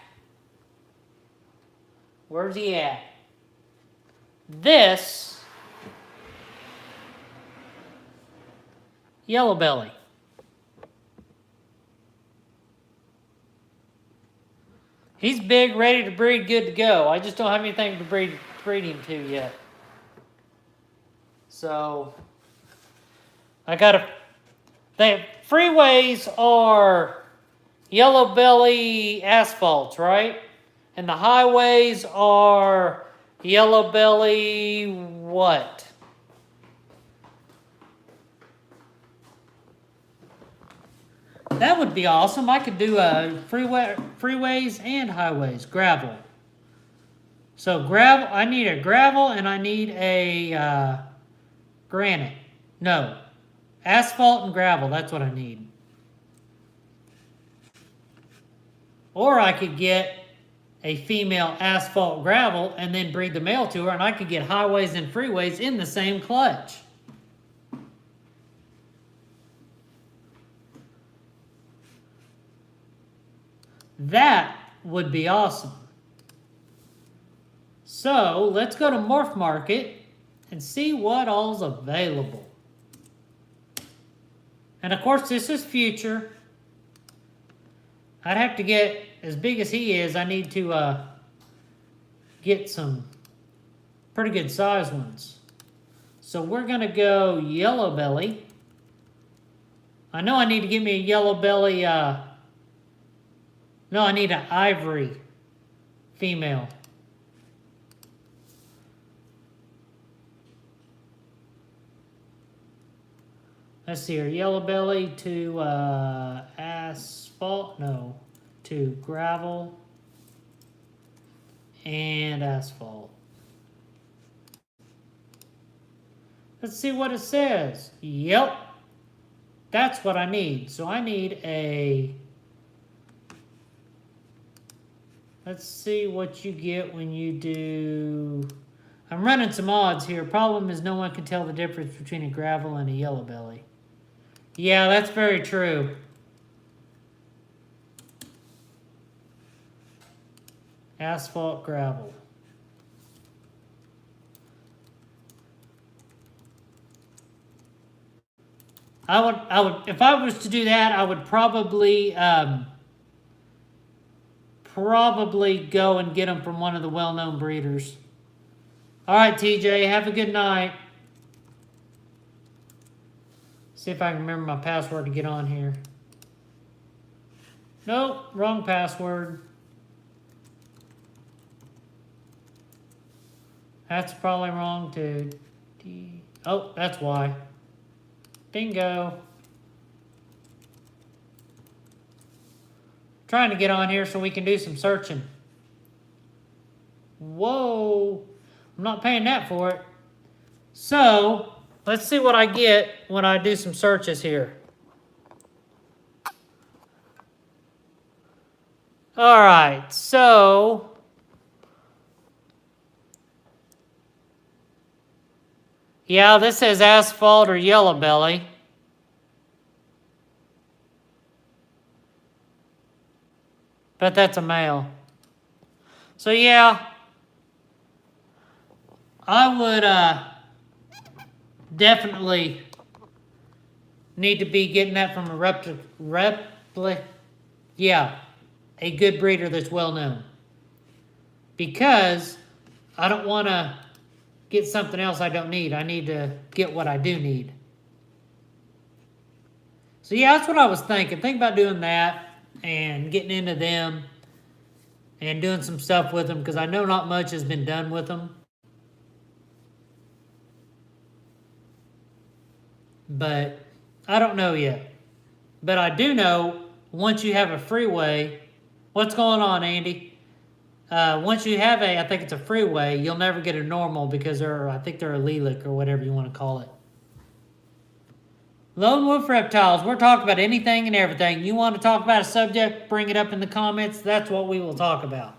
where's he at? This yellow belly. He's big, ready to breed, good to go. I just don't have anything to breed him to yet. So, the freeways are yellow belly asphalts, right? And the highways are yellow belly what? That would be awesome. I could do freeways and highways, gravel. So gravel, I need a gravel and I need a granite. No, asphalt and gravel, that's what I need. Or I could get a female asphalt gravel and then breed the male to her, and I could get highways and freeways in the same clutch. That would be awesome. So let's go to Morph Market and see what all's available. And of course, this is future. I'd have to get, as big as he is, I need to get some pretty good size ones. So we're going to go yellow belly. I know I need to get me a yellow belly. No, I need an ivory female. Let's see here. Yellow belly to asphalt. No, to gravel and asphalt. Let's see what it says. Yep. That's what I need. So I need a... Let's see what you get when you do... I'm running some odds here. Problem is no one can tell the difference between a gravel and a yellow belly. Yeah, that's very true. Asphalt gravel. I would, if I was to do that, I would probably probably go and get them from one of the well-known breeders. All right, TJ, have a good night. See if I can remember my password to get on here. Nope, wrong password. That's probably wrong too. Oh, that's why. Bingo. Trying to get on here so we can do some searching. Whoa. I'm not paying that for it. So, let's see what I get when I do some searches here. Alright, so... yeah, this says asphalt or yellow belly. But that's a male. So yeah, I would definitely need to be getting that from a a good breeder that's well known. Because I don't want to get something else I don't need. I need to get what I do need. So yeah, that's what I was thinking. Think about doing that and getting into them and doing some stuff with them because I know not much has been done with them. But I don't know yet. But I do know once you have a freeway, what's going on, Andy? Once you have I think it's a freeway, you'll never get a normal because I think they're a lilac or whatever you want to call it. Lone Wolf Reptiles, we're talking about anything and everything. You want to talk about a subject, bring it up in the comments. That's what we will talk about.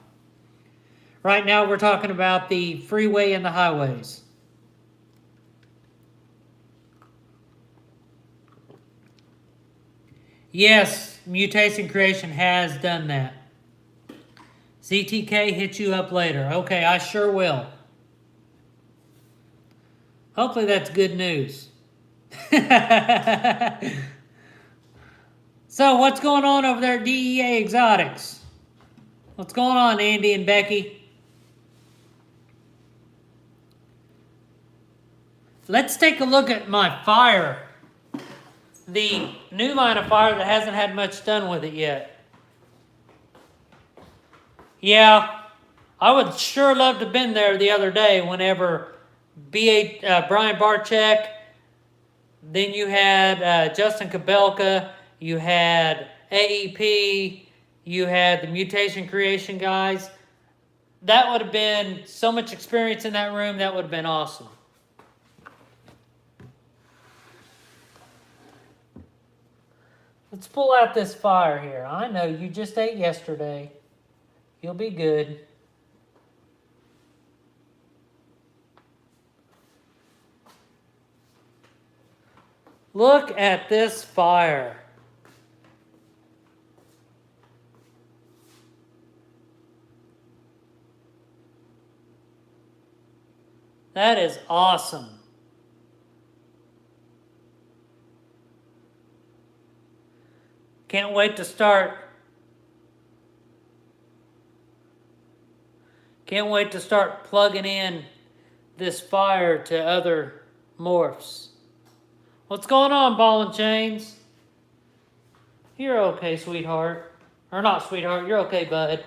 Right now we're talking about the freeway and the highways. Yes, Mutation Creation has done that. ZTK, hit you up later. Okay, I sure will. Hopefully that's good news. So, what's going on over there at DEA Exotics? What's going on, Andy and Becky? Let's take a look at my fire. The new line of fire that hasn't had much done with it yet. Yeah, I would sure love to have been there the other day whenever Brian Barczyk, then you had Justin Kabelka, you had AEP, you had the Mutation Creation guys. That would have been so much experience in that room, that would have been awesome. Let's pull out this fire here. I know you just ate yesterday. You'll be good. Look at this fire. That is awesome. Can't wait to start. Can't wait to start plugging in this fire to other morphs. What's going on, Ball and Chains? You're okay, sweetheart. Or not sweetheart, you're okay, bud.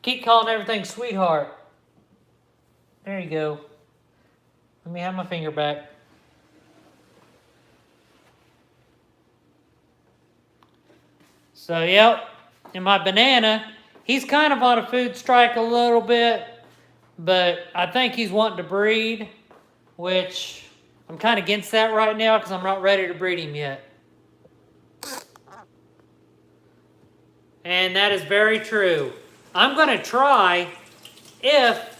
Keep calling everything sweetheart. There you go. Let me have my finger back. So, yep. And my banana, he's kind of on a food strike a little bit, but I think he's wanting to breed, which I'm kind of against that right now because I'm not ready to breed him yet. And that is very true. I'm going to try if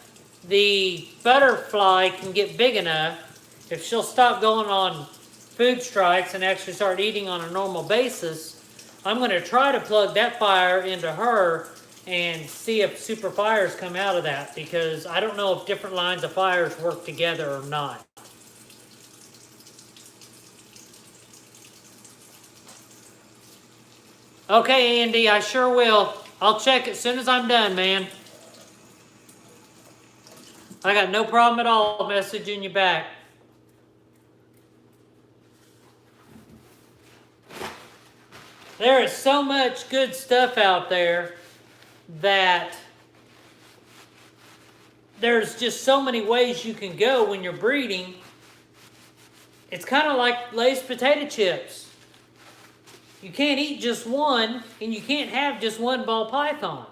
the butterfly can get big enough, if she'll stop going on food strikes and actually start eating on a normal basis, I'm going to try to plug that fire into her and see if super fires come out of that, because I don't know if different lines of fires work together or not. Okay, Andy, I sure will. I'll check as soon as I'm done, man. I got no problem at all messaging you back. There is so much good stuff out there that there's just so many ways you can go when you're breeding. It's kind of like Lay's potato chips. You can't eat just one, and you can't have just one ball python.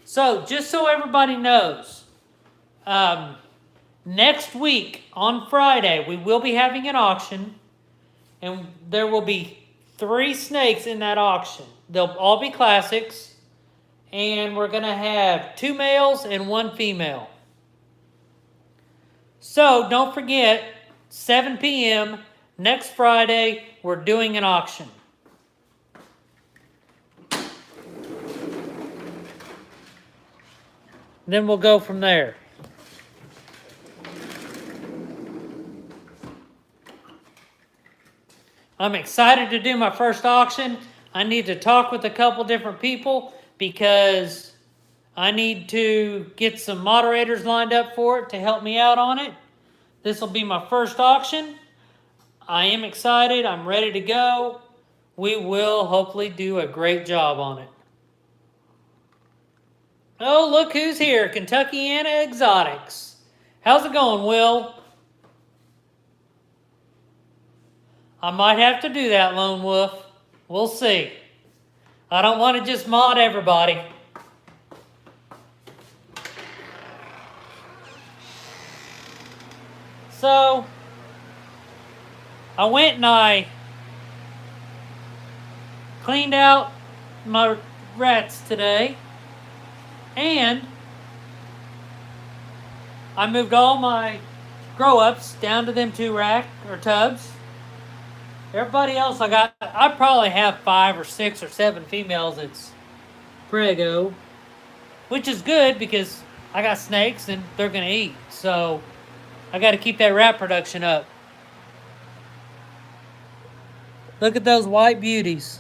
So, just so everybody knows, next week on Friday, we will be having an auction, and there will be 3 snakes in that auction. They'll all be classics, and we're going to have 2 males and 1 female. So, don't forget, 7 p.m. next Friday, we're doing an auction. Then we'll go from there. I'm excited to do my first auction. I need to talk with a couple different people because I need to get some moderators lined up for it to help me out on it. This will be my first auction. I am excited. I'm ready to go. We will hopefully do a great job on it. Oh, look who's here. Kentuckiana Exotics. How's it going, Will? I might have to do that, Lone Wolf. We'll see. I don't want to just mod everybody. So, I went and I cleaned out my rats today. And I moved all my grow-ups down to them 2 rack or tubs. Everybody else I probably have 5 or 6 or 7 females that's prego, which is good because I got snakes and they're going to eat. So I got to keep that rat production up. Look at those white beauties.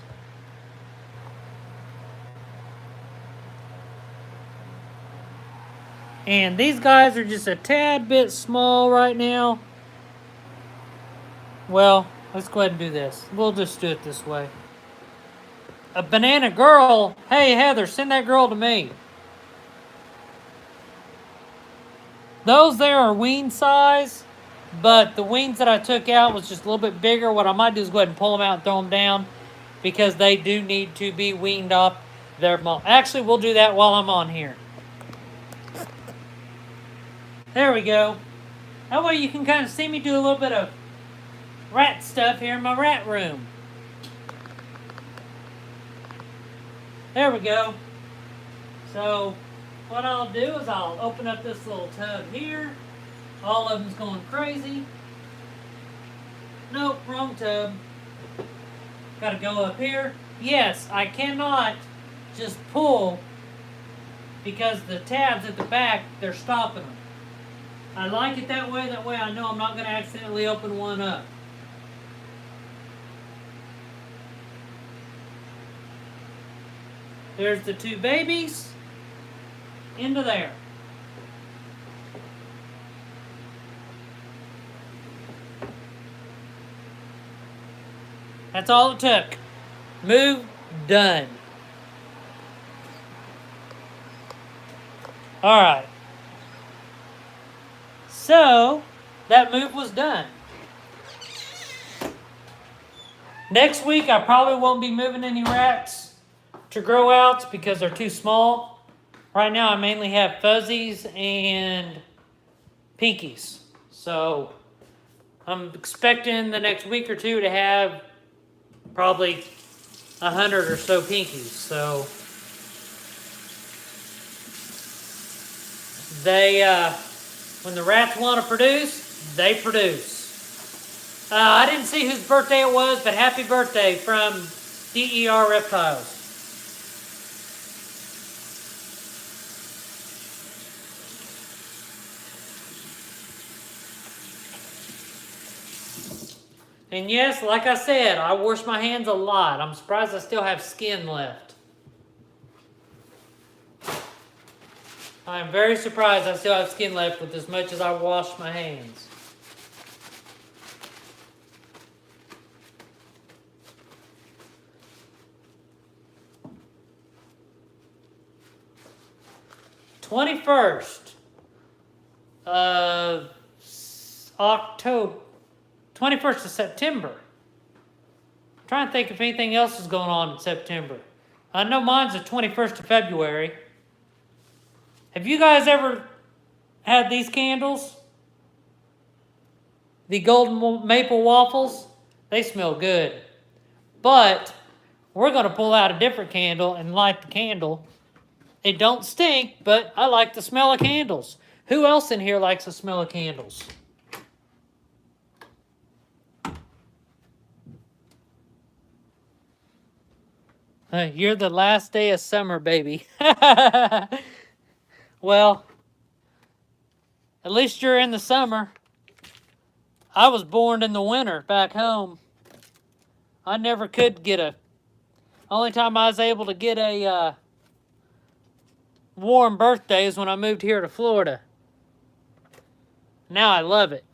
And these guys are just a tad bit small right now. Well, let's go ahead and do this. We'll just do it this way. A banana girl. Hey, Heather, send that girl to me. Those there are wean size, but the weans that I took out was just a little bit bigger. What I might do is go ahead and pull them out and throw them down because they do need to be weaned off their molt. Actually, we'll do that while I'm on here. There we go. That way you can kind of see me do a little bit of rat stuff here in my rat room. There we go. So what I'll do is I'll open up this little tub here. All of them's going crazy. Nope, wrong tub. Got to go up here. Yes, I cannot just pull because the tabs at the back, they're stopping them. I like it that way I know I'm not going to accidentally open one up. There's the 2 babies. Into there. That's all it took. Move, done. Alright. So, that move was done. Next week, I probably won't be moving any rats to grow outs because they're too small. Right now, I mainly have fuzzies and pinkies. So, I'm expecting the next week or 2 to have probably 100 or so pinkies. So, they, when the rats want to produce, they produce. I didn't see whose birthday it was, but happy birthday from DER Reptiles. And yes, like I said, I wash my hands a lot. I'm surprised I still have skin left. I am very surprised I still have skin left with as much as I wash my hands. October, 21st of September. I'm trying to think if anything else is going on in September. I know mine's the 21st of February. Have you guys ever had these candles? The golden maple waffles? They smell good. But we're going to pull out a different candle and light the candle. It don't stink, but I like the smell of candles. Who else in here likes the smell of candles? You're the last day of summer, baby. Well, at least you're in the summer. I was born in the winter back home. I never could get a... Only time I was able to get a warm birthday is when I moved here to Florida. Now I love it.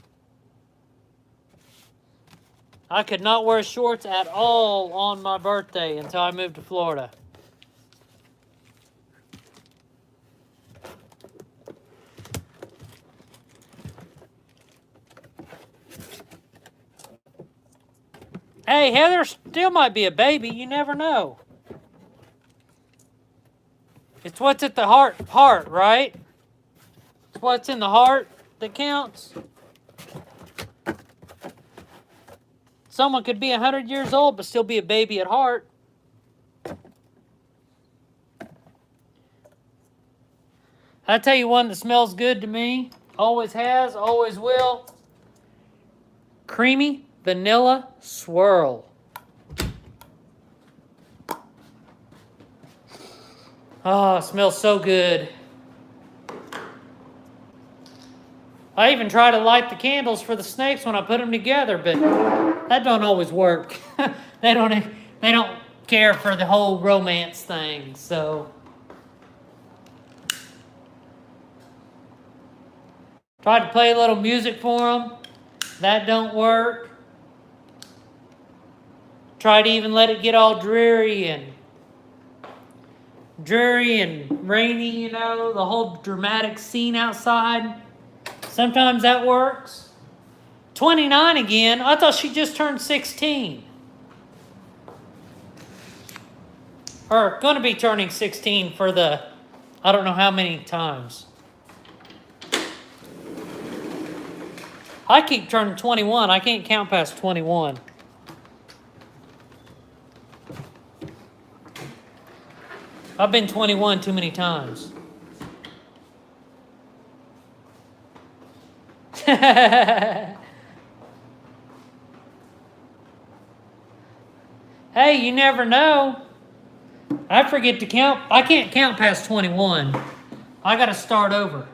I could not wear shorts at all on my birthday until I moved to Florida. Hey, Heather still might be a baby. You never know. It's what's at the heart, right? It's what's in the heart that counts. Someone could be 100 years old but still be a baby at heart. I tell you one that smells good to me. Always has, always will. Creamy vanilla swirl. Oh, it smells so good. I even try to light the candles for the snakes when I put them together, but that don't always work. They don't care for the whole romance thing, so. Tried to play a little music for them. That don't work. Tried to even let it get all dreary and rainy, you know, the whole dramatic scene outside. Sometimes that works. 29 again. I thought she just turned 16. Or going to be turning 16 for the, I don't know how many times. I keep turning 21. I can't count past 21. I've been 21 too many times. Hey, you never know. I forget to count. I can't count past 21. I got to start over.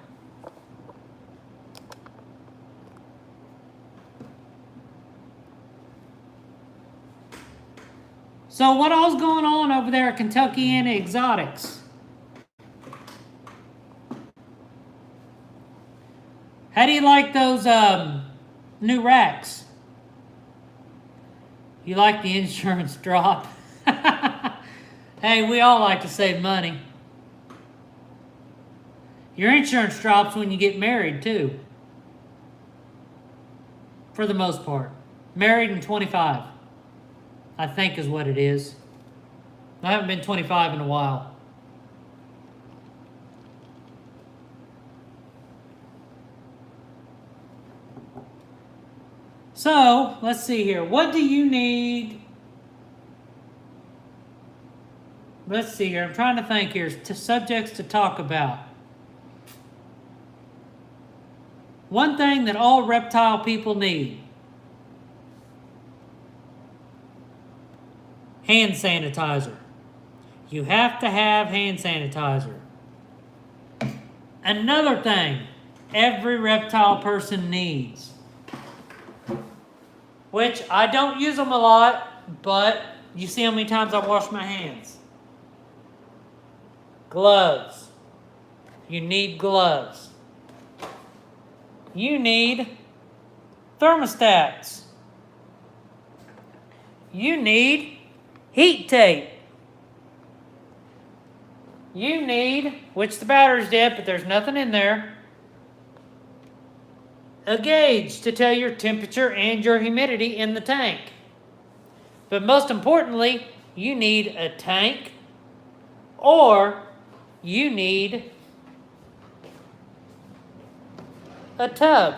So what all's going on over there at Kentuckiana Exotics? How do you like those new racks? You like the insurance drop? Hey, we all like to save money. Your insurance drops when you get married too. For the most part. Married in 25. I think is what it is. I haven't been 25 in a while. So, let's see here. What do you need? Let's see here. I'm trying to think here. Subjects to talk about. One thing that all reptile people need. Hand sanitizer. You have to have hand sanitizer. Another thing every reptile person needs. which I don't use them a lot, but you see how many times I wash my hands. Gloves. You need gloves. You need thermostats. You need heat tape. You need, which the battery's dead, but there's nothing in there, a gauge to tell your temperature and your humidity in the tank. But most importantly, you need a tank, or you need a tub.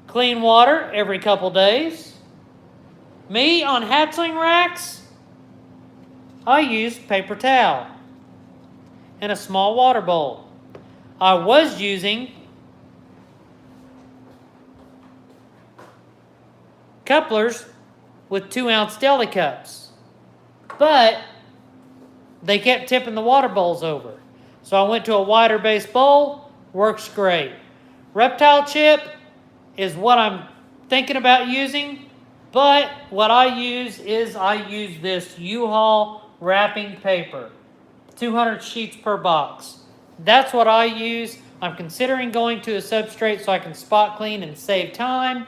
Clean water every couple days. Me, on hatchling racks, I use paper towel and a small water bowl. I was using couplers with 2-ounce deli cups, but they kept tipping the water bowls over. So I went to a wider base bowl, works great. Reptile chip is what I'm thinking about using, but what I use this U-Haul wrapping paper, 200 sheets per box. That's what I use. I'm considering going to a substrate so I can spot clean and save time,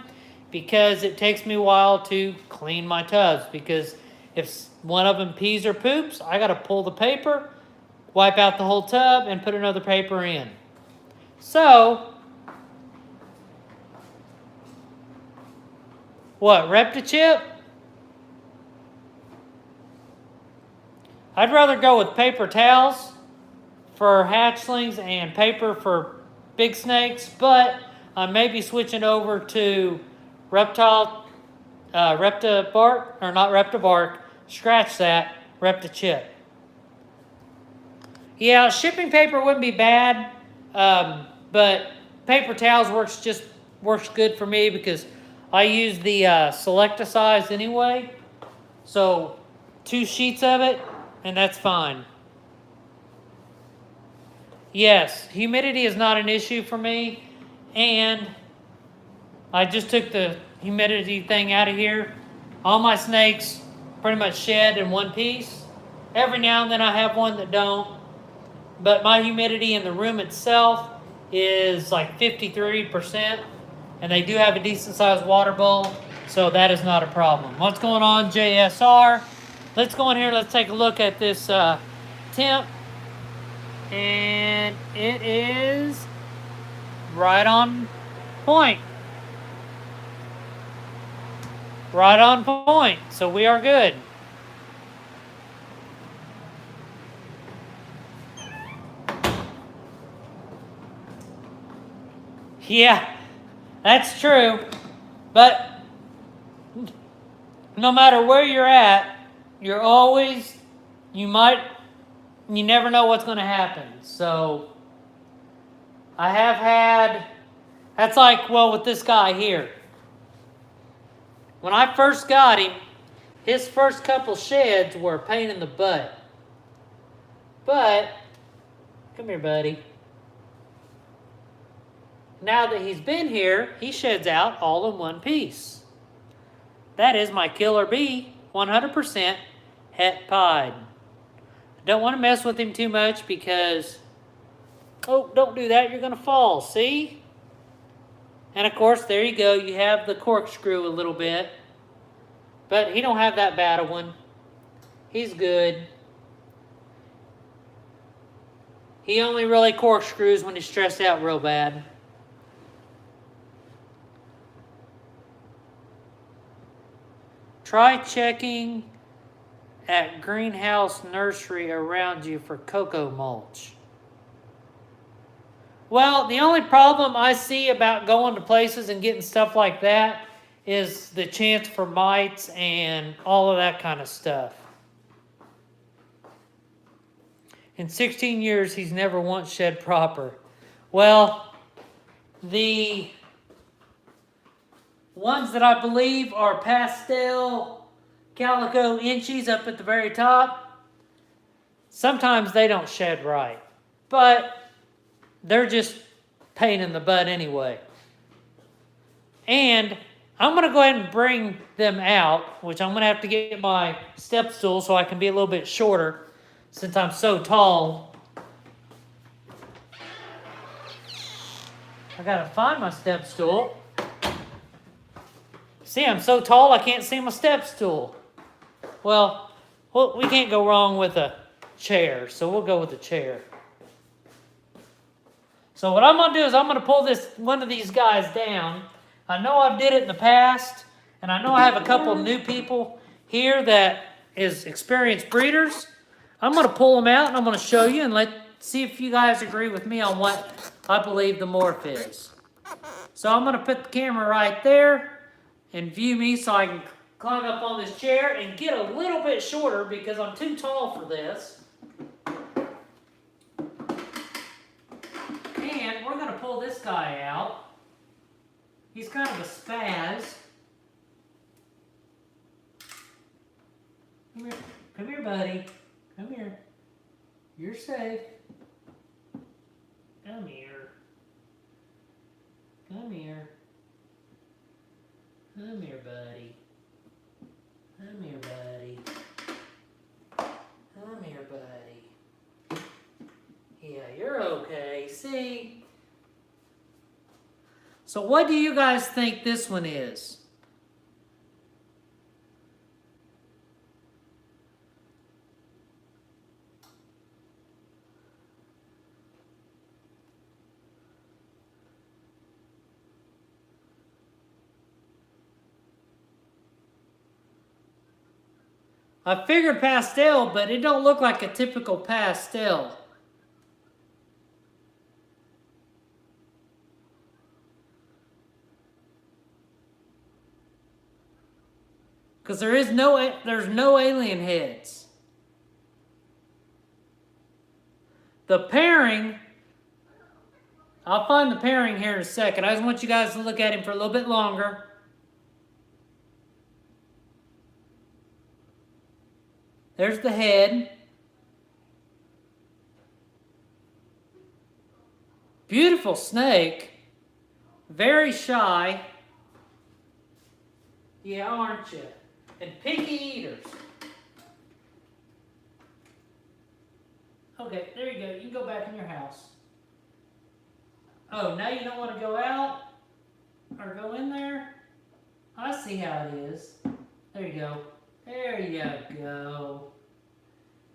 because it takes me a while to clean my tubs, because if one of them pees or poops, I got to pull the paper, wipe out the whole tub, and put another paper in. So, what, Reptichip? I'd rather go with paper towels for hatchlings and paper for big snakes, but I may be switching over to Reptibark, or not Reptibark, scratch that, Reptichip. Yeah, shipping paper wouldn't be bad, but paper towels works good for me, because I use the Selecta size anyway, so 2 sheets of it, and that's fine. Yes, humidity is not an issue for me, and I just took the humidity thing out of here. All my snakes pretty much shed in one piece. Every now and then I have one that don't, but my humidity in the room itself is like 53%, and they do have a decent sized water bowl, so that is not a problem. What's going on, JSR? Let's go in here, let's take a look at this temp, and it is right on point. Right on point, so we are good. Yeah, that's true, but no matter where you're at, you never know what's going to happen. So I have had, that's like, well, with this guy here. When I first got him, his first couple sheds were a pain in the butt. But, come here, buddy. Now that he's been here, he sheds out all in one piece. That is my killer bee, 100% het pied. I don't want to mess with him too much because, oh, don't do that, you're going to fall, see? And of course, there you go, you have the corkscrew a little bit. But he don't have that bad a one. He's good. He only really corkscrews when he's stressed out real bad. Try checking at greenhouse nursery around you for cocoa mulch. Well, the only problem I see about going to places and getting stuff like that is the chance for mites and all of that kind of stuff. In 16 years, he's never once shed proper. Well, the ones that I believe are pastel calico inchies up at the very top, sometimes they don't shed right. But they're just pain in the butt anyway. And I'm going to go ahead and bring them out, which I'm going to have to get my step stool so I can be a little bit shorter since I'm so tall. I got to find my step stool. See, I'm so tall I can't see my step stool. Well, we can't go wrong with a chair, so we'll go with the chair. So what I'm going to do is I'm going to pull one of these guys down. I know I've did it in the past, and I know I have a couple of new people here that is experienced breeders. I'm going to pull them out, and I'm going to show you and see if you guys agree with me on what I believe the morph is. So I'm going to put the camera right there and view me so I can climb up on this chair and get a little bit shorter because I'm too tall for this. And we're going to pull this guy out. He's kind of a spaz. Come here, buddy. Come here. You're safe. Come here. Come here. Come here, buddy. Come here, buddy. Come here, buddy. Yeah, you're okay. See? So what do you guys think this one is? I figured pastel, but it don't look like a typical pastel. Because there's no alien heads. The pairing, I'll find the pairing here in a second. I just want you guys to look at him for a little bit longer. There's the head. Beautiful snake. Very shy. Yeah, aren't you? And picky eaters. Okay, there you go. You can go back in your house. Oh, now you don't want to go out? Or go in there? I see how it is. There you go. There you go.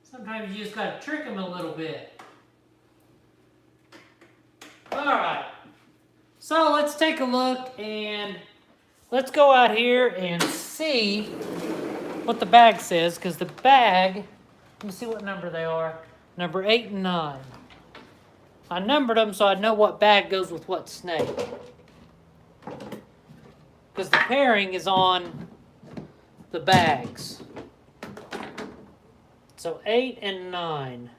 Sometimes you just got to trick them a little bit. Alright. So let's take a look and let's go out here and see what the bag says. Because the bag, let me see what number they are. Number 8 and 9. I numbered them so I know what bag goes with what snake. Because the pairing is on the bags. So 8 and 9.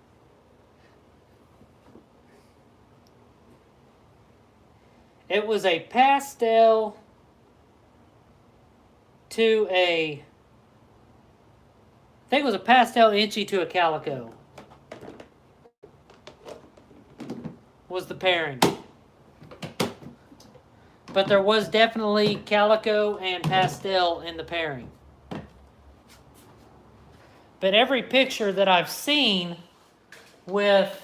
It was a pastel to I think it was a pastel inchy to a calico. Was the pairing. But there was definitely calico and pastel in the pairing. But every picture that I've seen with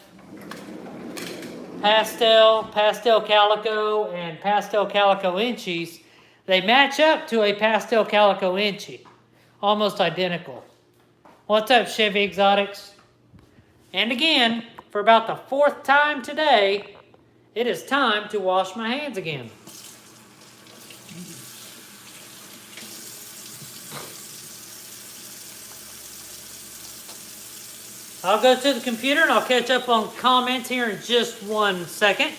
pastel calico, and pastel calico inchies, they match up to a pastel calico inchy. Almost identical. What's up, Chevy Exotics? And again, for about the 4th time today, it is time to wash my hands again. I'll go to the computer and I'll catch up on comments here in just 1 second.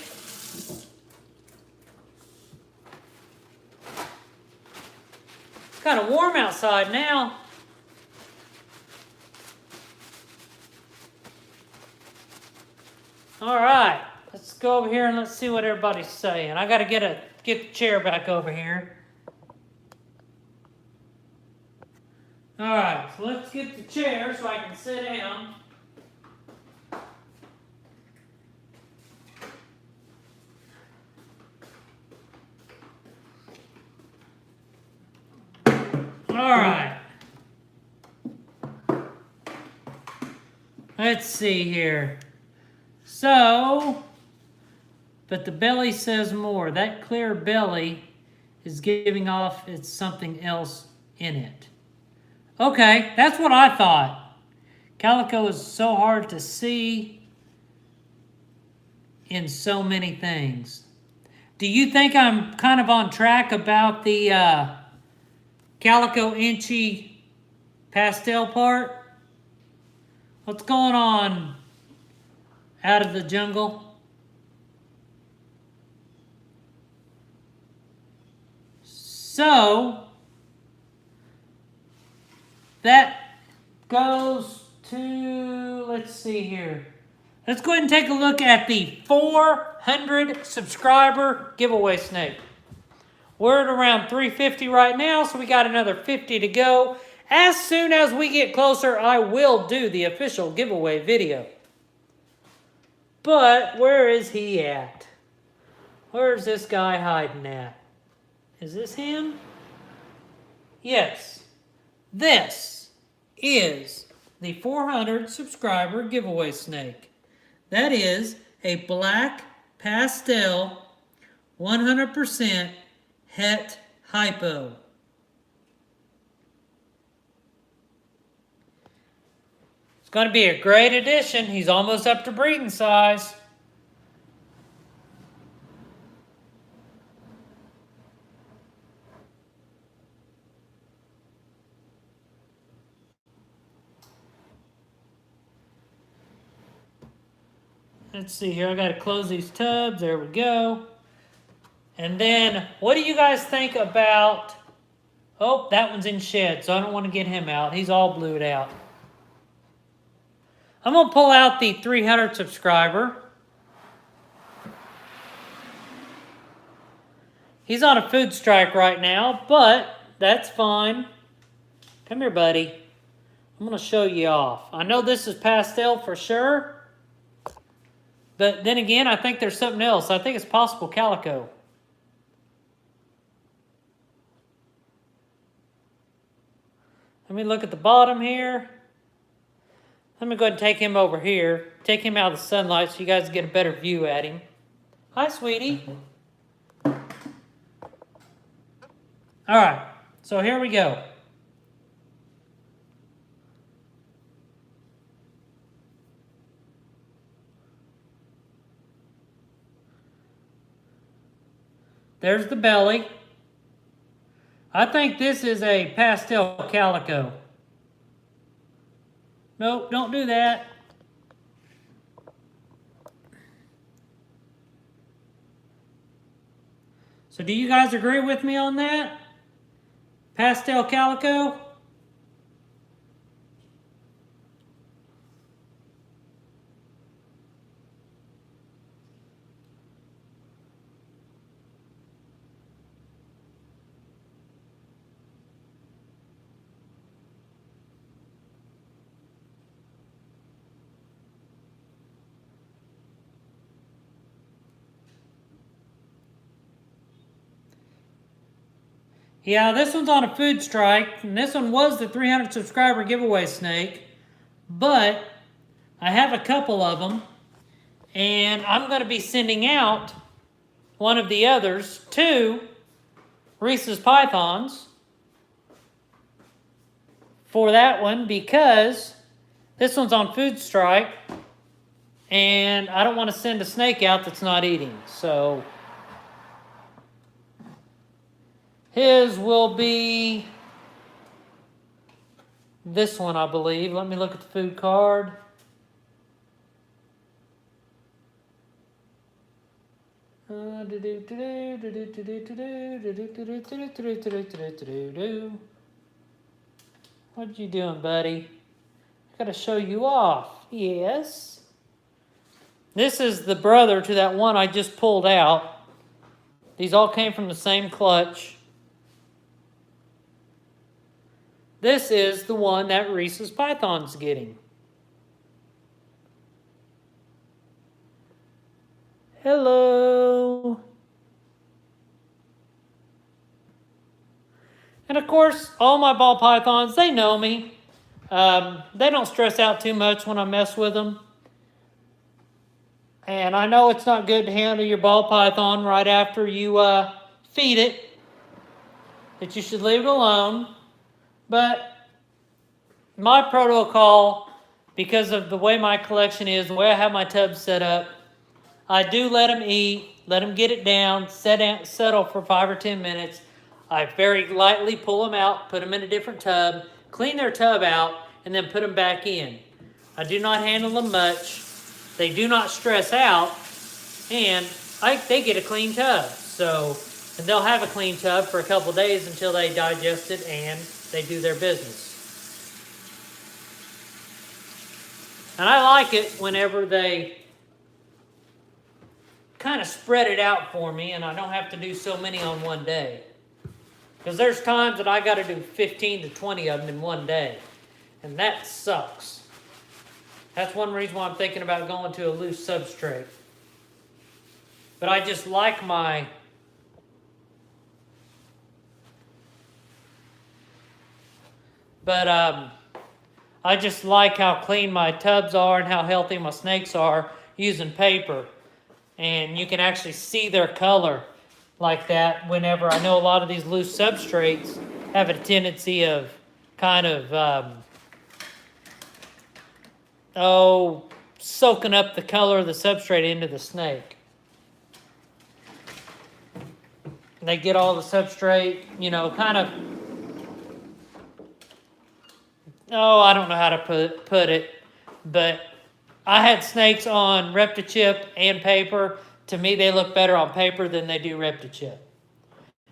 Kind of warm outside now. All right, let's go over here and let's see what everybody's saying. I got to get the chair back over here. All right, so let's get the chair so I can sit down. Alright. Let's see here. So, but the belly says more. That clear belly is giving off it's something else in it. Okay, that's what I thought. Calico is so hard to see in so many things. Do you think I'm kind of on track about the Calico Inchy pastel part? What's going on out of the jungle? So, that goes to, let's see here. Let's go ahead and take a look at the 400 subscriber giveaway snake. We're at around 350 right now, so we got another 50 to go. As soon as we get closer, I will do the official giveaway video. But where is he at? Where's this guy hiding at? Is this him? Yes. This is the 400 subscriber giveaway snake. That is a black pastel 100% het hypo. It's going to be a great addition. He's almost up to breeding size. Let's see here. I got to close these tubs. There we go. And then, what do you guys think about... Oh, that one's in shed, so I don't want to get him out. He's all blued out. I'm going to pull out the 300 subscriber. He's on a food strike right now, but that's fine. Come here, buddy. I'm going to show you off. I know this is pastel for sure. But then again, I think there's something else. I think it's possible calico. Let me look at the bottom here. Let me go ahead and take him over here. Take him out of the sunlight so you guys get a better view at him. Hi, sweetie. All right, so here we go. There's the belly. I think this is a pastel calico. Nope, don't do that. So do you guys agree with me on that? Pastel calico? Yeah, this one's on a food strike, and this one was the 300 subscriber giveaway snake, but I have a couple of them, and I'm going to be sending out one of the others to Reese's Pythons for that one because this one's on food strike, and I don't want to send a snake out that's not eating, so... His will be this one, I believe. Let me look at the food card. What you doing, buddy? I gotta show you off. Yes. This is the brother to that one I just pulled out. These all came from the same clutch. This is the one that Reese's Python's getting. Hello. And of course, all my ball pythons, they know me. They don't stress out too much when I mess with them. And I know it's not good to handle your ball python right after you feed it, that you should leave it alone. But my protocol, because of the way my collection is, the way I have my tubs set up, I do let them eat, let them get it down, settle for 5 or 10 minutes. I very lightly pull them out, put them in a different tub, clean their tub out, and then put them back in. I do not handle them much. They do not stress out, and they get a clean tub. And they'll have a clean tub for a couple days until they digest it and they do their business. And I like it whenever they kind of spread it out for me and I don't have to do so many on one day. Because there's times that I got to do 15 to 20 of them in one day. And that sucks. That's one reason why I'm thinking about going to a loose substrate. But I just like my I just like how clean my tubs are and how healthy my snakes are using paper. And you can actually see their color like that whenever I know a lot of these loose substrates have a tendency of kind of soaking up the color of the substrate into the snake. They get all the substrate, kind of, I don't know how to put it, but I had snakes on ReptiChip and paper. To me, they look better on paper than they do ReptiChip.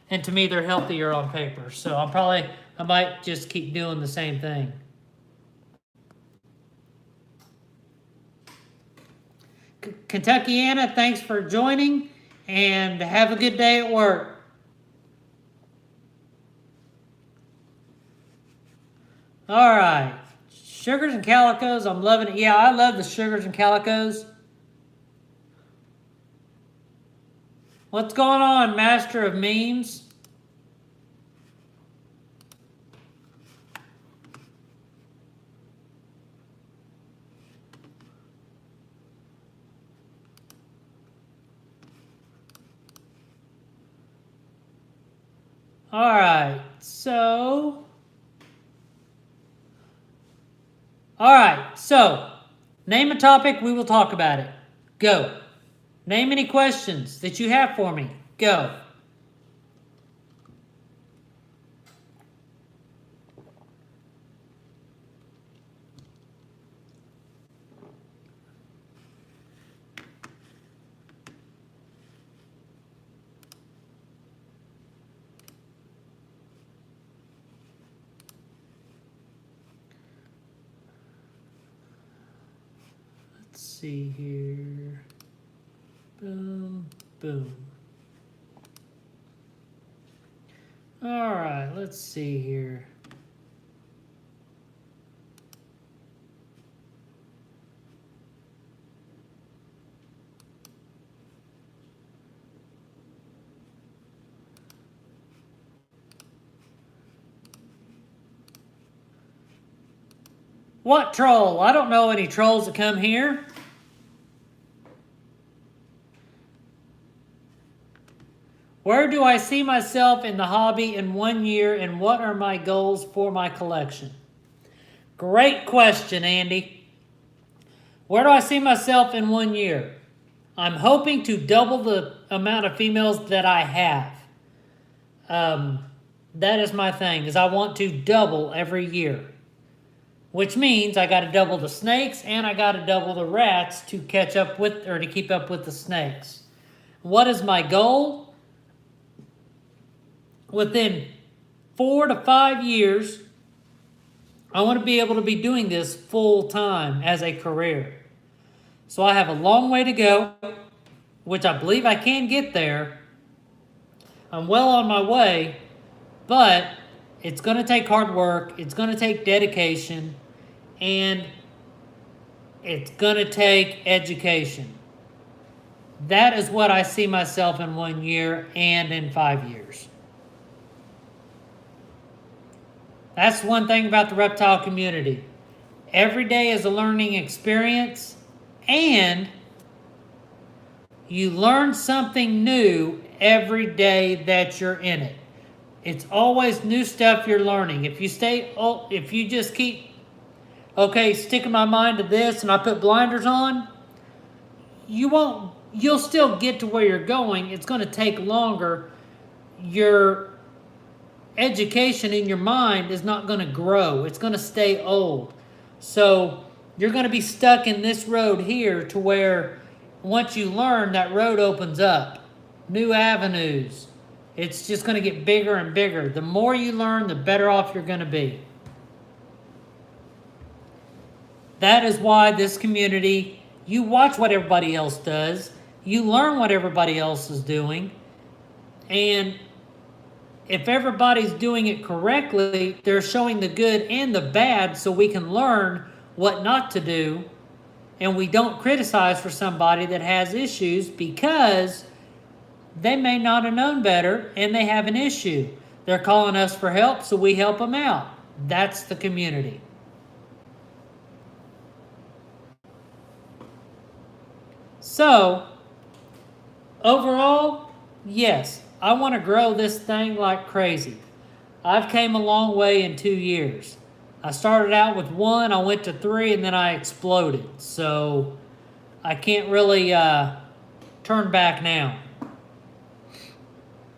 And to me, they're healthier on paper. So I might just keep doing the same thing. Kentuckiana, thanks for joining, and have a good day at work. All right, sugars and calicos, I'm loving it. Yeah, I love the sugars and calicos. What's going on, Master of Memes? All right, so name a topic, we will talk about it. Go. Name any questions that you have for me. Go. Let's see here. Boom, boom. All right, let's see here. What troll? I don't know any trolls that come here. Where do I see myself in the hobby in 1 year, and what are my goals for my collection? Great question, Andy. Where do I see myself in 1 year? I'm hoping to double the amount of females that I have. That is my thing, is I want to double every year. Which means I got to double the snakes and I got to double the rats to catch up with, or to keep up with the snakes. What is my goal? Within 4 to 5 years, I want to be able to be doing this full time as a career. So I have a long way to go, which I believe I can get there. I'm well on my way, but it's going to take hard work. It's going to take dedication, and it's going to take education. That is what I see myself in 1 year and in 5 years. That's one thing about the reptile community. Every day is a learning experience, and you learn something new every day that you're in it. It's always new stuff you're learning. If you just keep, okay, sticking my mind to this and I put blinders on, you'll still get to where you're going. It's going to take longer. Your education in your mind is not going to grow. It's going to stay old. So you're going to be stuck in this road here to where once you learn, that road opens up. New avenues. It's just going to get bigger and bigger. The more you learn, the better off you're going to be. That is why this community, you watch what everybody else does. You learn what everybody else is doing. And if everybody's doing it correctly, they're showing the good and the bad so we can learn what not to do. And we don't criticize for somebody that has issues because they may not have known better and they have an issue. They're calling us for help, so we help them out. That's the community. So, overall, yes, I want to grow this thing like crazy. I've came a long way in 2 years. I started out with 1, I went to 3, and then I exploded. So, I can't really turn back now.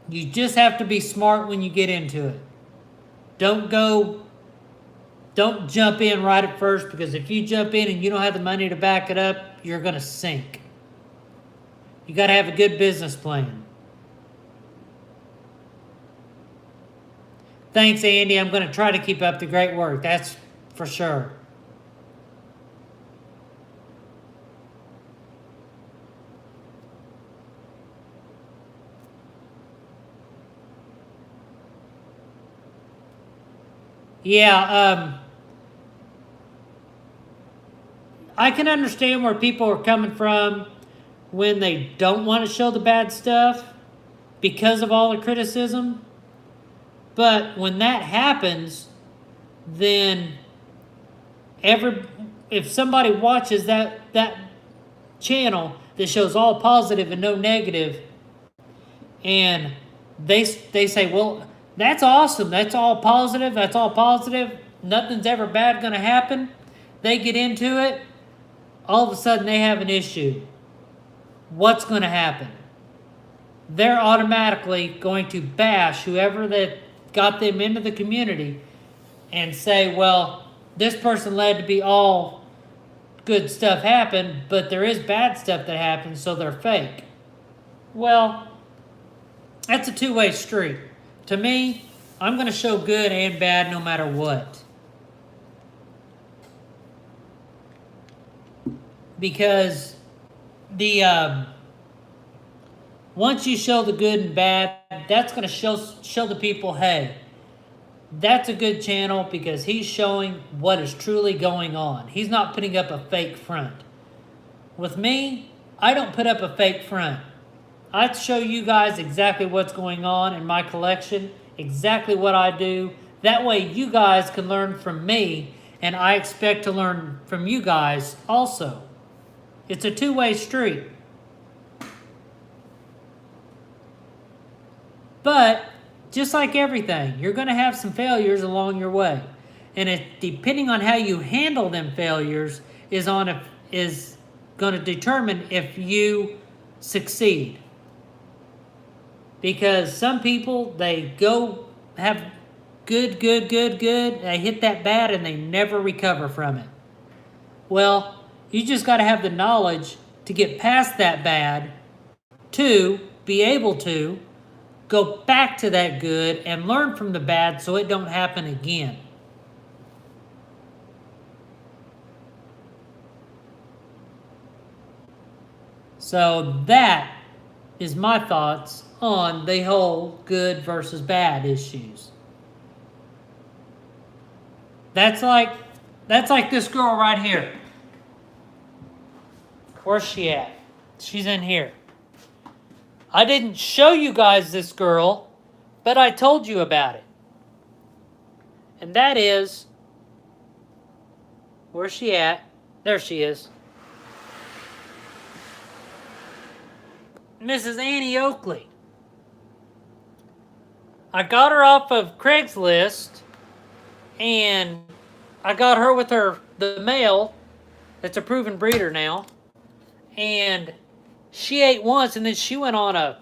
You just have to be smart when you get into it. Don't jump in right at first, because if you jump in and you don't have the money to back it up, you're going to sink. You got to have a good business plan. Thanks, Andy. I'm going to try to keep up the great work. That's for sure. Yeah, I can understand where people are coming from when they don't want to show the bad stuff because of all the criticism. But when that happens, then if somebody watches that channel that shows all positive and no negative, and they say, well, that's awesome, that's all positive, nothing's ever bad going to happen. They get into it, all of a sudden they have an issue. What's going to happen? They're automatically going to bash whoever that got them into the community and say, well, this person led to be all good stuff happen, but there is bad stuff that happens, so they're fake. Well, that's a two-way street. To me, I'm going to show good and bad no matter what. Because once you show the good and bad, that's going to show the people, hey, that's a good channel because he's showing what is truly going on. He's not putting up a fake front. With me, I don't put up a fake front. I show you guys exactly what's going on in my collection, exactly what I do. That way you guys can learn from me, and I expect to learn from you guys also. It's a two-way street. But just like everything, you're going to have some failures along your way. And depending on how you handle them failures is going to determine if you succeed. Because some people, they go have good, they hit that bad and they never recover from it. Well, you just got to have the knowledge to get past that bad, to be able to go back to that good and learn from the bad so it don't happen again. So that is my thoughts on the whole good versus bad issues. That's like this girl right here. Where's she at? She's in here. I didn't show you guys this girl, but I told you about it. And that is, where's she at? There she is. Mrs. Annie Oakley. I got her off of Craigslist, and I got her with the male that's a proven breeder now. And she ate once, and then she went on I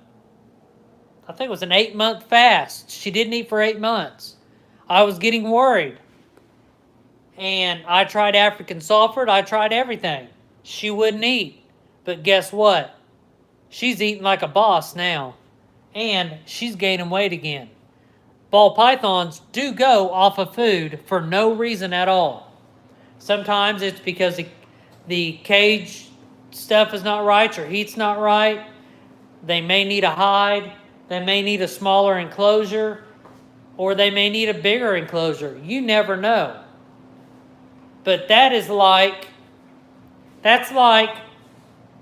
think it was an 8-month fast. She didn't eat for 8 months. I was getting worried. And I tried African Sulfur. I tried everything. She wouldn't eat. But guess what? She's eating like a boss now. And she's gaining weight again. Ball pythons do go off of food for no reason at all. Sometimes it's because the cage stuff is not right, your heat's not right. They may need a hide. They may need a smaller enclosure. Or they may need a bigger enclosure. You never know. But that's like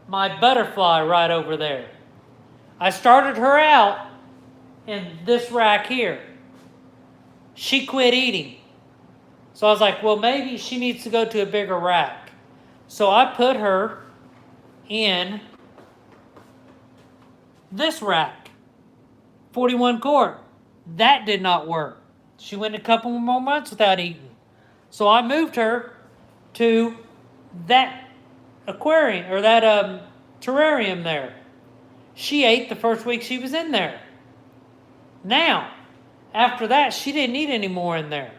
my butterfly right over there. I started her out in this rack here. She quit eating. So I was like, well, maybe she needs to go to a bigger rack. So I put her in this rack, 41 quart. That did not work. She went a couple more months without eating. So I moved her to that aquarium, or that terrarium there. She ate the first week she was in there. Now, after that, she didn't eat any more in there.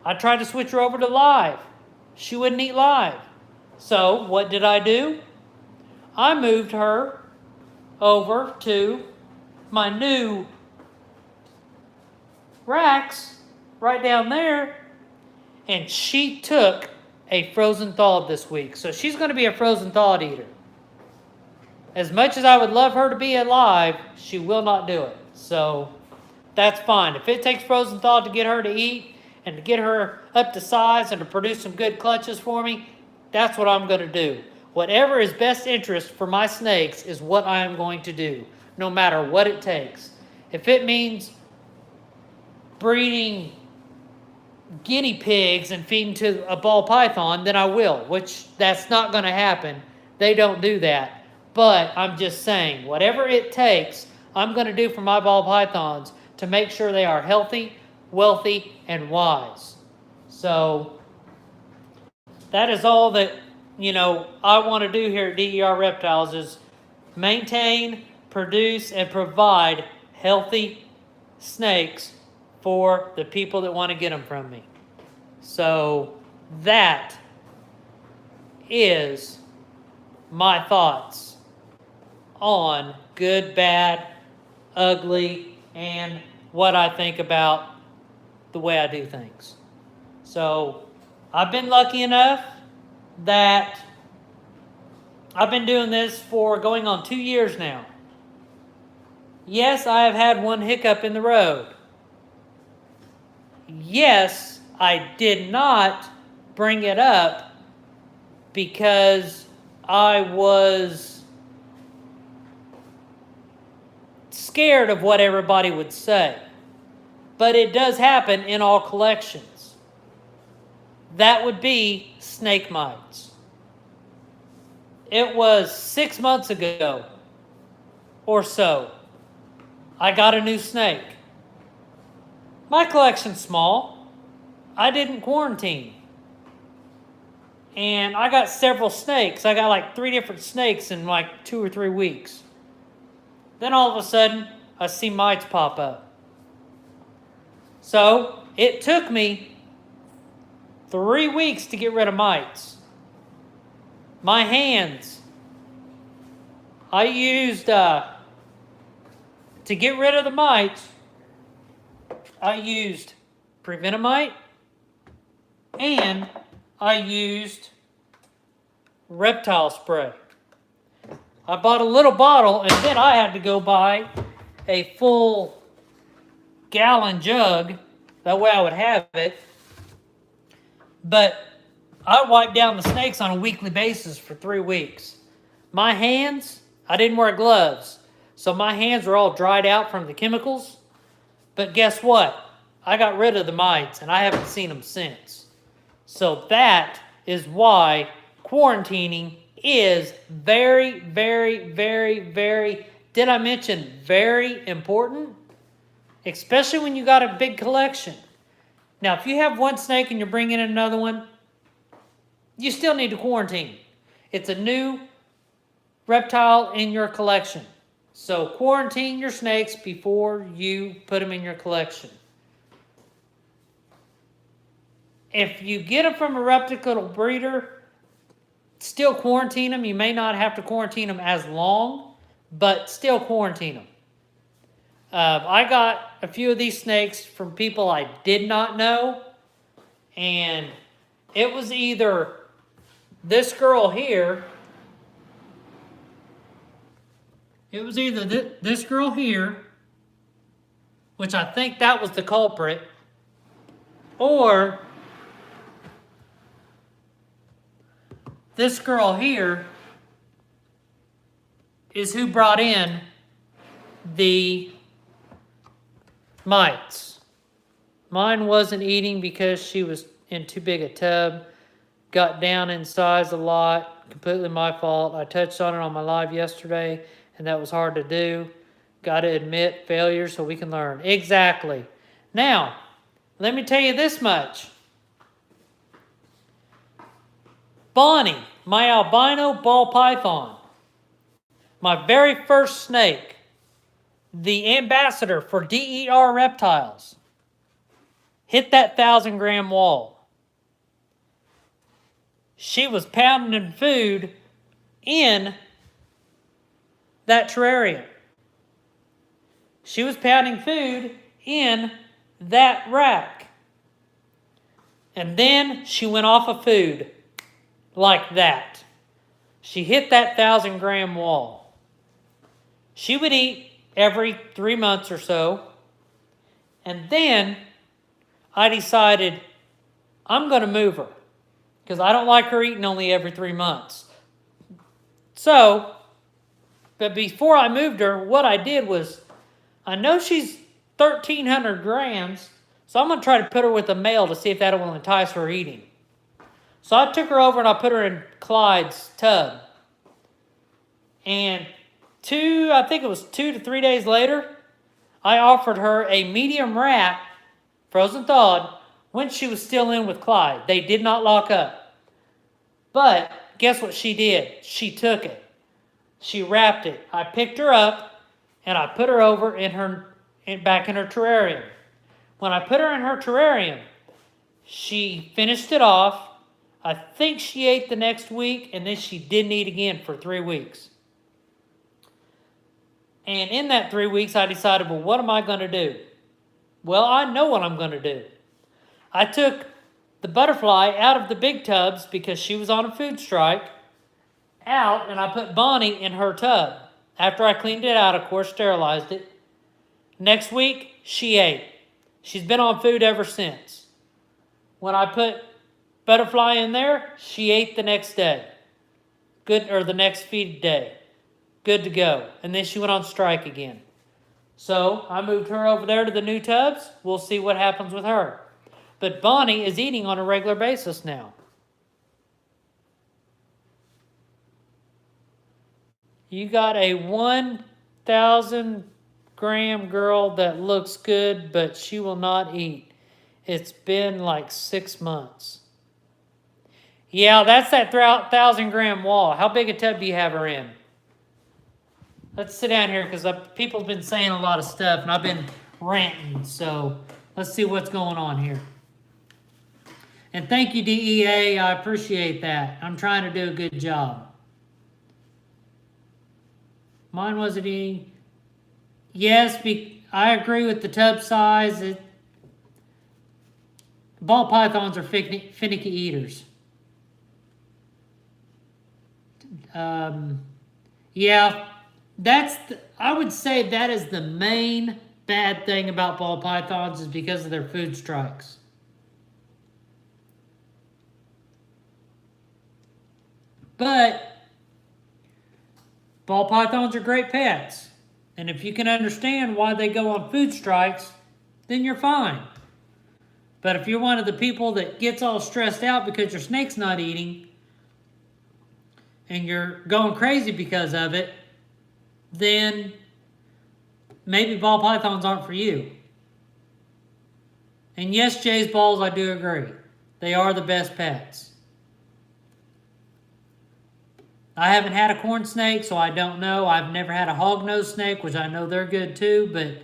I tried to switch her over to live. She wouldn't eat live. So what did I do? I moved her over to my new racks right down there, and she took a frozen thawed this week. So she's going to be a frozen thawed eater. As much as I would love her to be alive, she will not do it. So that's fine. If it takes frozen thawed to get her to eat and to get her up to size and to produce some good clutches for me, that's what I'm going to do. Whatever is best interest for my snakes is what I am going to do, no matter what it takes. If it means breeding guinea pigs and feeding to a ball python, then I will, which that's not going to happen. They don't do that. But I'm just saying, whatever it takes, I'm going to do for my ball pythons to make sure they are healthy, wealthy, and wise. So that is all that, I want to do here at DER Reptiles is maintain, produce, and provide healthy snakes for the people that want to get them from me. So that is my thoughts on good, bad, ugly, and what I think about the way I do things. So I've been lucky enough that I've been doing this for going on 2 years now. Yes, I have had one hiccup in the road. Yes, I did not bring it up because I was scared of what everybody would say. But it does happen in all collections. That would be snake mites. It was 6 months ago or so. I got a new snake. My collection's small. I didn't quarantine. And I got several snakes. I got like 3 different snakes in like 2 or 3 weeks. Then all of a sudden, I see mites pop up. So it took me 3 weeks to get rid of mites. My hands, I used, to get rid of the mites, I used Prevenamite and I used Reptile spray. I bought a little bottle and then I had to go buy a full gallon jug. That way I would have it. But I wiped down the snakes on a weekly basis for 3 weeks. My hands, I didn't wear gloves. So my hands were all dried out from the chemicals. But guess what? I got rid of the mites, and I haven't seen them since. So that is why quarantining is very, very, very, very, did I mention very important? Especially when you got a big collection. Now, if you have one snake and you're bringing in another one, you still need to quarantine. It's a new reptile in your collection. So quarantine your snakes before you put them in your collection. If you get them from a reputable breeder, still quarantine them. You may not have to quarantine them as long, but still quarantine them. I got a few of these snakes from people I did not know, and it was either this girl here, this girl here, which I think that was the culprit, or this girl here is who brought in the mites. Mine wasn't eating because she was in too big a tub, got down in size a lot, completely my fault. I touched on it on my live yesterday, and that was hard to do. Got to admit failure so we can learn. Exactly. Now, let me tell you this much. Bonnie, my albino ball python, my very first snake, the ambassador for DER Reptiles, hit that 1,000-gram wall. She was pounding food in that terrarium. She was pounding food in that rack. And then she went off of food like that. She hit that 1,000-gram wall. She would eat every 3 months or so. And then I decided I'm going to move her because I don't like her eating only every 3 months. So, but before I moved her, what I did was, I know she's 1,300 grams, so I'm going to try to put her with a male to see if that will entice her eating. So I took her over and I put her in Clyde's tub. And I think it was 2 to 3 days later, I offered her a medium rat, frozen thawed, when she was still in with Clyde. They did not lock up. But guess what she did? She took it. She wrapped it. I picked her up and I put her over back in her terrarium. When I put her in her terrarium, she finished it off. I think she ate the next week, and then she didn't eat again for 3 weeks. And in that 3 weeks, I decided, well, what am I going to do? Well, I know what I'm going to do. I took the butterfly out of the big tubs because she was on a food strike out, and I put Bonnie in her tub. After I cleaned it out, of course, sterilized it. Next week, she ate. She's been on food ever since. When I put Butterfly in there, she ate the next day. The next feed day. Good to go. And then she went on strike again. So I moved her over there to the new tubs. We'll see what happens with her. But Bonnie is eating on a regular basis now. You got a 1,000-gram girl that looks good, but she will not eat. It's been like 6 months. Yeah, that's that 1,000-gram wall. How big a tub do you have her in? Let's sit down here because people have been saying a lot of stuff and I've been ranting. So let's see what's going on here. And thank you, DEA. I appreciate that. I'm trying to do a good job. Mine wasn't eating. Yes, I agree with the tub size. Ball pythons are finicky eaters. Yeah, I would say that is the main bad thing about ball pythons is because of their food strikes. But ball pythons are great pets. And if you can understand why they go on food strikes, then you're fine. But if you're one of the people that gets all stressed out because your snake's not eating and you're going crazy because of it, then maybe ball pythons aren't for you. And yes, Jay's balls, I do agree. They are the best pets. I haven't had a corn snake, so I don't know. I've never had a hognose snake, which I know they're good too, but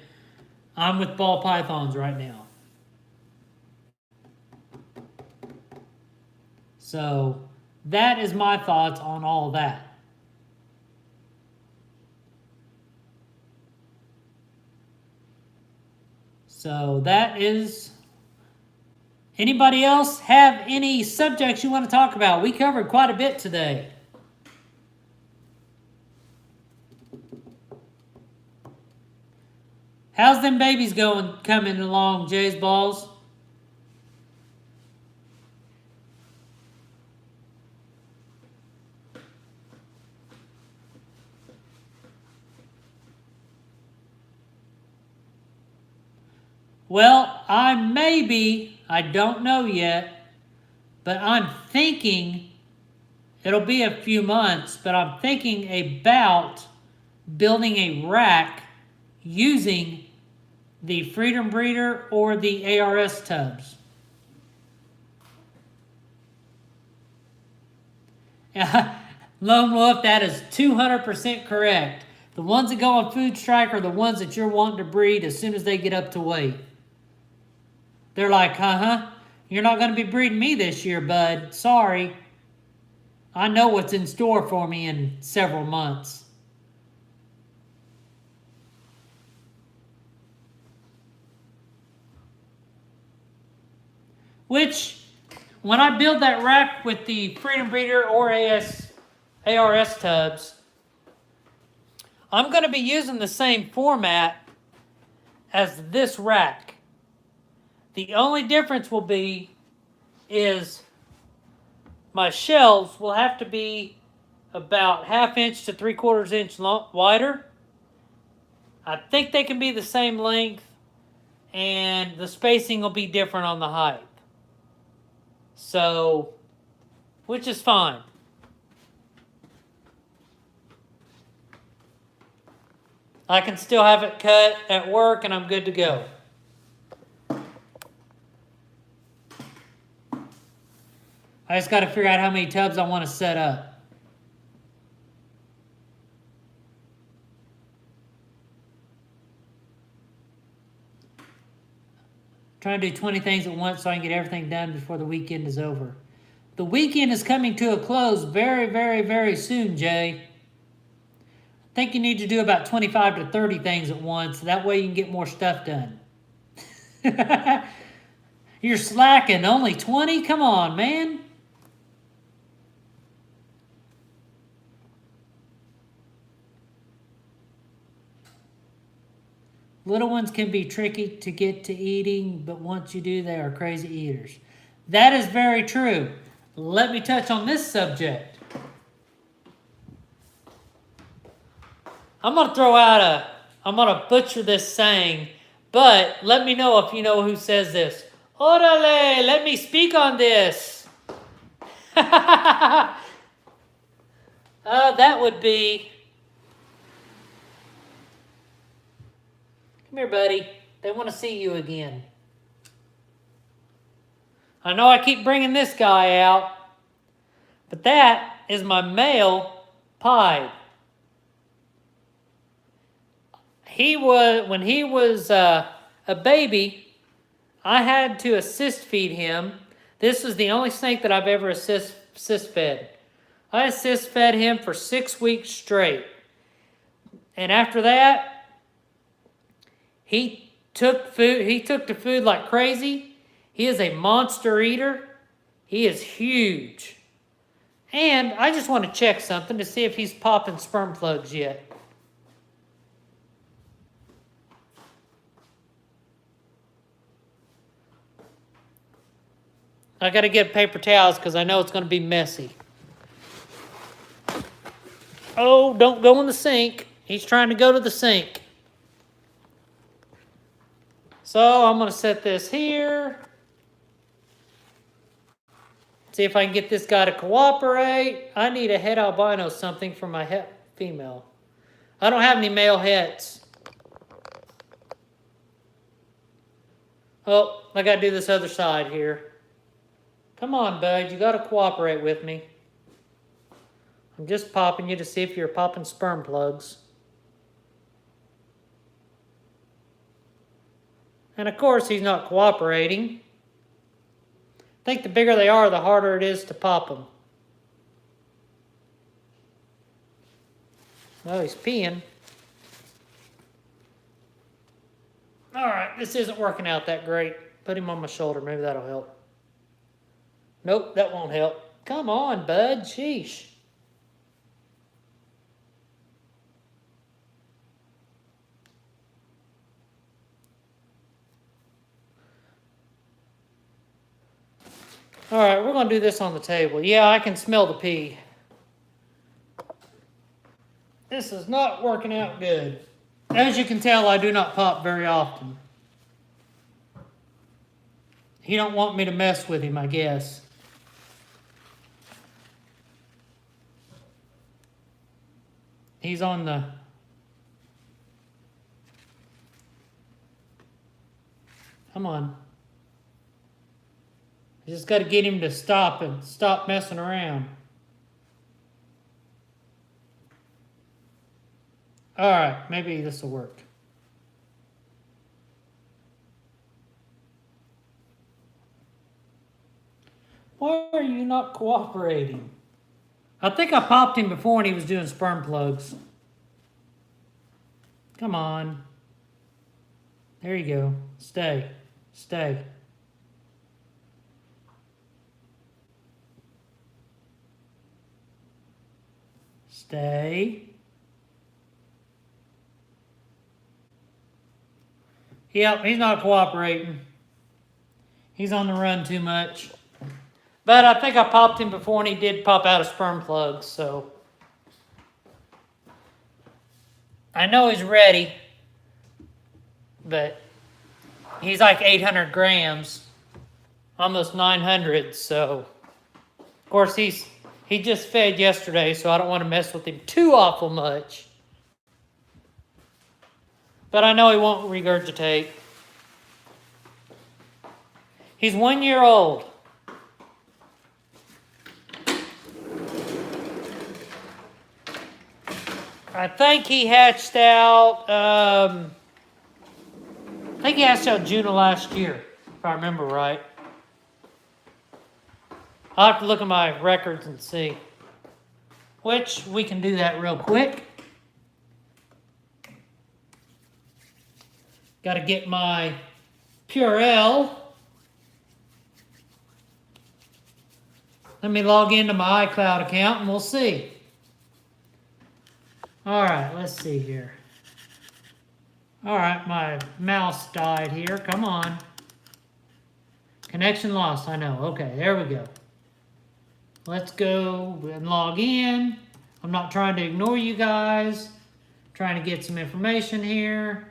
I'm with ball pythons right now. So that is my thoughts on all that. So that is... Anybody else have any subjects you want to talk about? We covered quite a bit today. How's them babies coming along, Jay's balls? Well, I don't know yet, but I'm thinking, it'll be a few months, but I'm thinking about building a rack using the Freedom Breeder or the ARS tubs. Lone Wolf, that is 200% correct. The ones that go on Food Strike are the ones that you're wanting to breed as soon as they get up to weight. They're like, you're not going to be breeding me this year, bud. Sorry. I know what's in store for me in several months. Which, when I build that rack with the Freedom Breeder or ARS tubs, I'm going to be using the same format as this rack. The only difference will be is my shelves will have to be about 1/2 inch to 3/4 inch wider. I think they can be the same length, and the spacing will be different on the height. So, which is fine. I can still have it cut at work and I'm good to go. I just got to figure out how many tubs I want to set up. Trying to do 20 things at once so I can get everything done before the weekend is over. The weekend is coming to a close very, very, very soon, Jay. I think you need to do about 25 to 30 things at once. That way you can get more stuff done. You're slacking. Only 20? Come on, man. Little ones can be tricky to get to eating, but once you do, they are crazy eaters. That is very true. Let me touch on this subject. I'm going to butcher this saying, but let me know if you know who says this. Orale, let me speak on this. That would be... Come here, buddy. They want to see you again. I know I keep bringing this guy out, but that is my male pied. When he was a baby, I had to assist feed him. This is the only snake that I've ever assist fed. I assist fed him for 6 weeks straight. And after that, he took to food like crazy. He is a monster eater. He is huge. And I just want to check something to see if he's popping sperm plugs yet. I got to get paper towels because I know it's going to be messy. Oh, don't go in the sink. He's trying to go to the sink. So I'm going to set this here. See if I can get this guy to cooperate. I need a het albino something for my het female. I don't have any male hets. Oh, I gotta do this other side here. Come on, bud, you gotta cooperate with me. I'm just popping you to see if you're popping sperm plugs. And of course, he's not cooperating. I think the bigger they are, the harder it is to pop them. Oh, he's peeing. All right, this isn't working out that great. Put him on my shoulder. Maybe that'll help. Nope, that won't help. Come on, bud. Sheesh. All right, we're going to do this on the table. Yeah, I can smell the pee. This is not working out good. As you can tell, I do not pop very often. He don't want me to mess with him, I guess. He's on the... Come on. You just got to get him to stop and stop messing around. All right, maybe this will work. Why are you not cooperating? I think I popped him before when he was doing sperm plugs. Come on. There you go. Stay. Stay. Stay. Yep, he's not cooperating. He's on the run too much. But I think I popped him before and he did pop out of sperm plugs, so. I know he's ready, but he's like 800 grams, almost 900, so. Of course, he just fed yesterday, so I don't want to mess with him too awful much. But I know he won't regurgitate. He's 1 year old. I think he hatched out, June of last year, if I remember right. I'll have to look at my records and see. Which, we can do that real quick. Got to get my Purell. Let me log into my iCloud account and we'll see. All right, let's see here. All right, my mouse died here. Come on. Connection lost, I know. Okay, there we go. Let's go and log in. I'm not trying to ignore you guys. I'm trying to get some information here.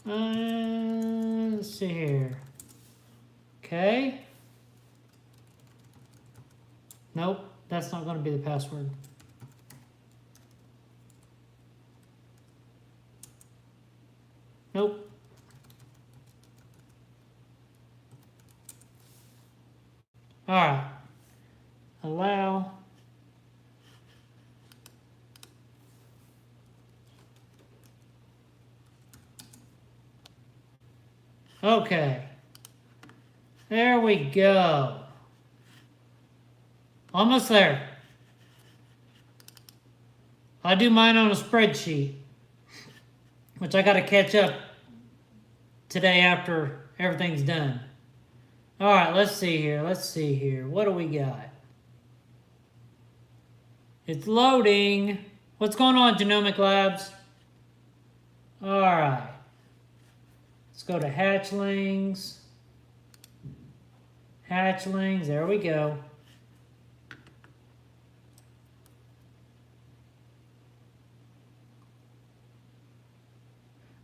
Let's see here. Okay. Nope, that's not going to be the password. Nope. All right. Allow. Okay. There we go. Almost there. I do mine on a spreadsheet, which I got to catch up today after everything's done. All right, let's see here. Let's see here. What do we got? It's loading. What's going on, Genomic Labs? All right. Let's go to hatchlings. Hatchlings, there we go.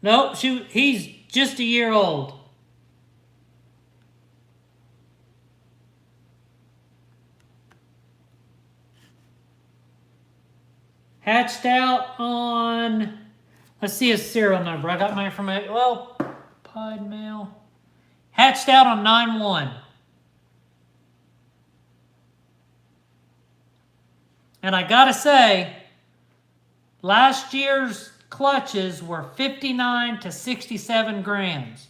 Nope, he's just a year old. Hatched out on, let's see his serial number. I got my information. Well, pied male. Hatched out on 9/1. And I gotta say, last year's clutches were 59 to 67 grams.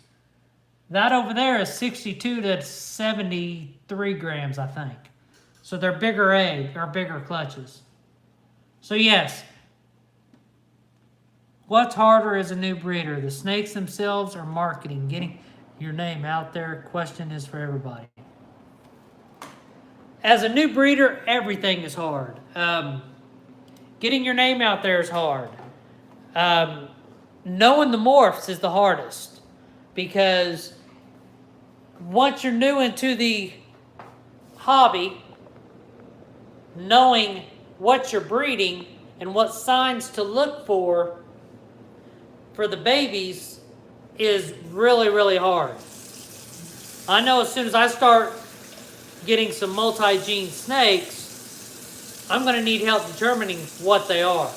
That over there is 62 to 73 grams, I think. So they're bigger egg, or bigger clutches. So yes, what's harder as a new breeder? The snakes themselves or marketing? Getting your name out there? Question is for everybody. As a new breeder, everything is hard. Getting your name out there is hard. Knowing the morphs is the hardest, because once you're new into the hobby, knowing what you're breeding and what signs to look for the babies is really, really hard. I know as soon as I start getting some multi-gene snakes, I'm going to need help determining what they are.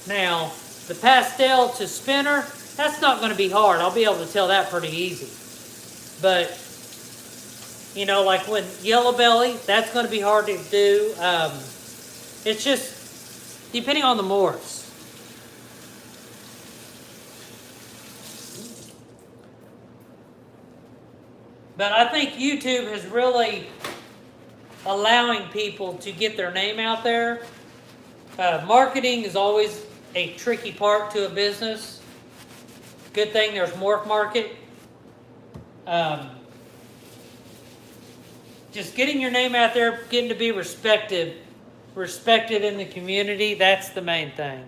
Now, the pastel to spinner, that's not going to be hard. I'll be able to tell that pretty easy. But, you know, like when yellow belly, that's going to be hard to do. It's just depending on the morphs. But I think YouTube is really allowing people to get their name out there. Marketing is always a tricky part to a business. Good thing there's Morph Market. Just getting your name out there, getting to be respected in the community, that's the main thing.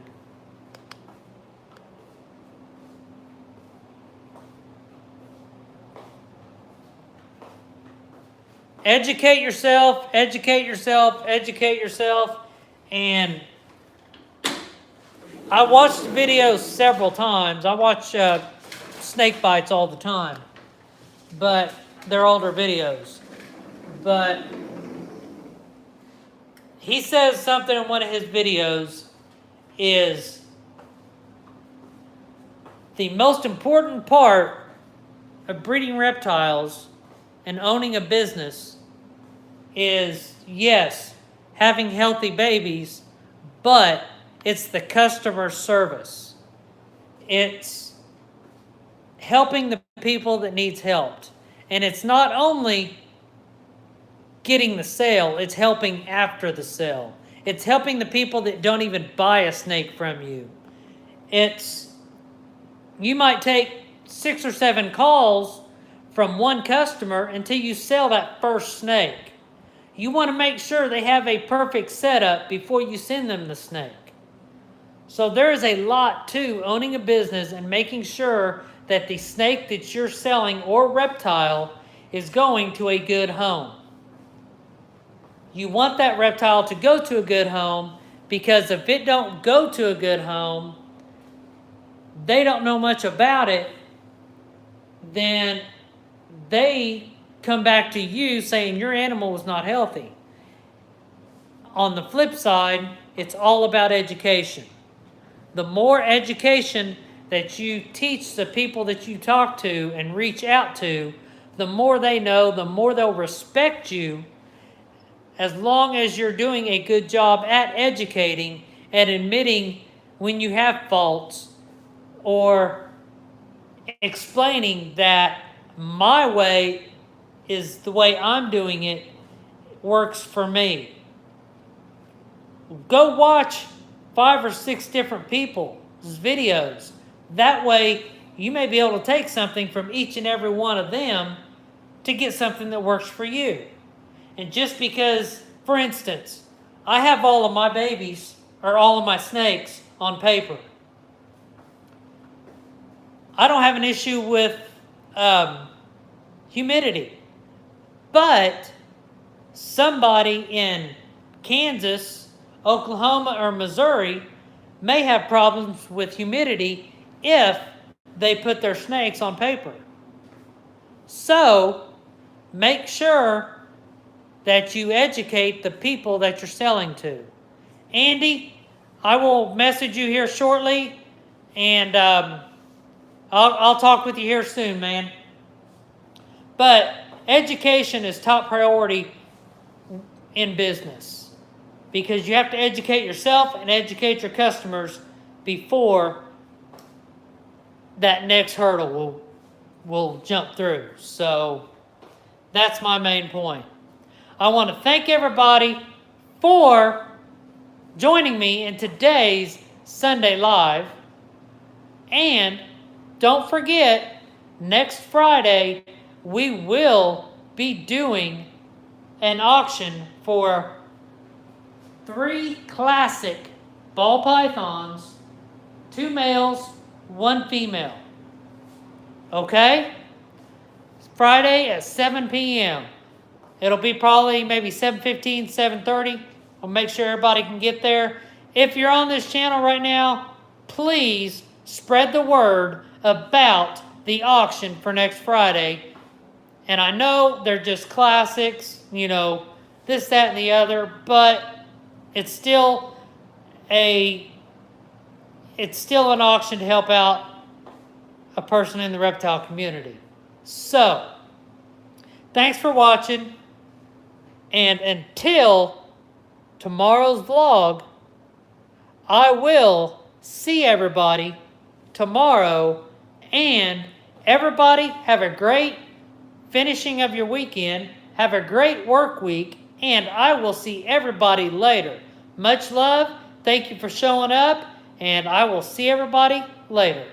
Educate yourself, educate yourself, educate yourself. And I watched videos several times. I watch snake bites all the time, but they're older videos. But he says something in one of his videos is the most important part of breeding reptiles and owning a business is, yes, having healthy babies, but it's the customer service. It's helping the people that needs helped. And it's not only getting the sale, it's helping after the sale. It's helping the people that don't even buy a snake from you. You might take 6 or 7 calls from one customer until you sell that first snake. You want to make sure they have a perfect setup before you send them the snake. So there is a lot to owning a business and making sure that the snake that you're selling or reptile is going to a good home. You want that reptile to go to a good home, because if it don't go to a good home, they don't know much about it, then they come back to you saying your animal was not healthy. On the flip side, it's all about education. The more education that you teach the people that you talk to and reach out to, the more they know, the more they'll respect you, as long as you're doing a good job at educating and admitting when you have faults, or explaining that my way is the way I'm doing it, works for me. Go watch 5 or 6 different people's videos. That way you may be able to take something from each and every one of them to get something that works for you. And just because, for instance, I have all of my babies, or all of my snakes, on paper. I don't have an issue with humidity. But somebody in Kansas, Oklahoma, or Missouri may have problems with humidity if they put their snakes on paper. So make sure that you educate the people that you're selling to. Andy, I will message you here shortly, and I'll talk with you here soon, man. But education is top priority in business, because you have to educate yourself and educate your customers before that next hurdle will jump through. So that's my main point. I want to thank everybody for joining me in today's Sunday Live. And don't forget, next Friday, we will be doing an auction for 3 classic ball pythons, 2 males, 1 female. Okay? Friday at 7 p.m. It'll be probably maybe 7:15, 7:30. I'll make sure everybody can get there. If you're on this channel right now, please spread the word about the auction for next Friday. And I know they're just classics, you know, this, that, and the other, but it's still an auction to help out a person in the reptile community. So, thanks for watching, and until tomorrow's vlog, I will see everybody tomorrow, and everybody have a great finishing of your weekend, have a great work week, and I will see everybody later. Much love, thank you for showing up, and I will see everybody later.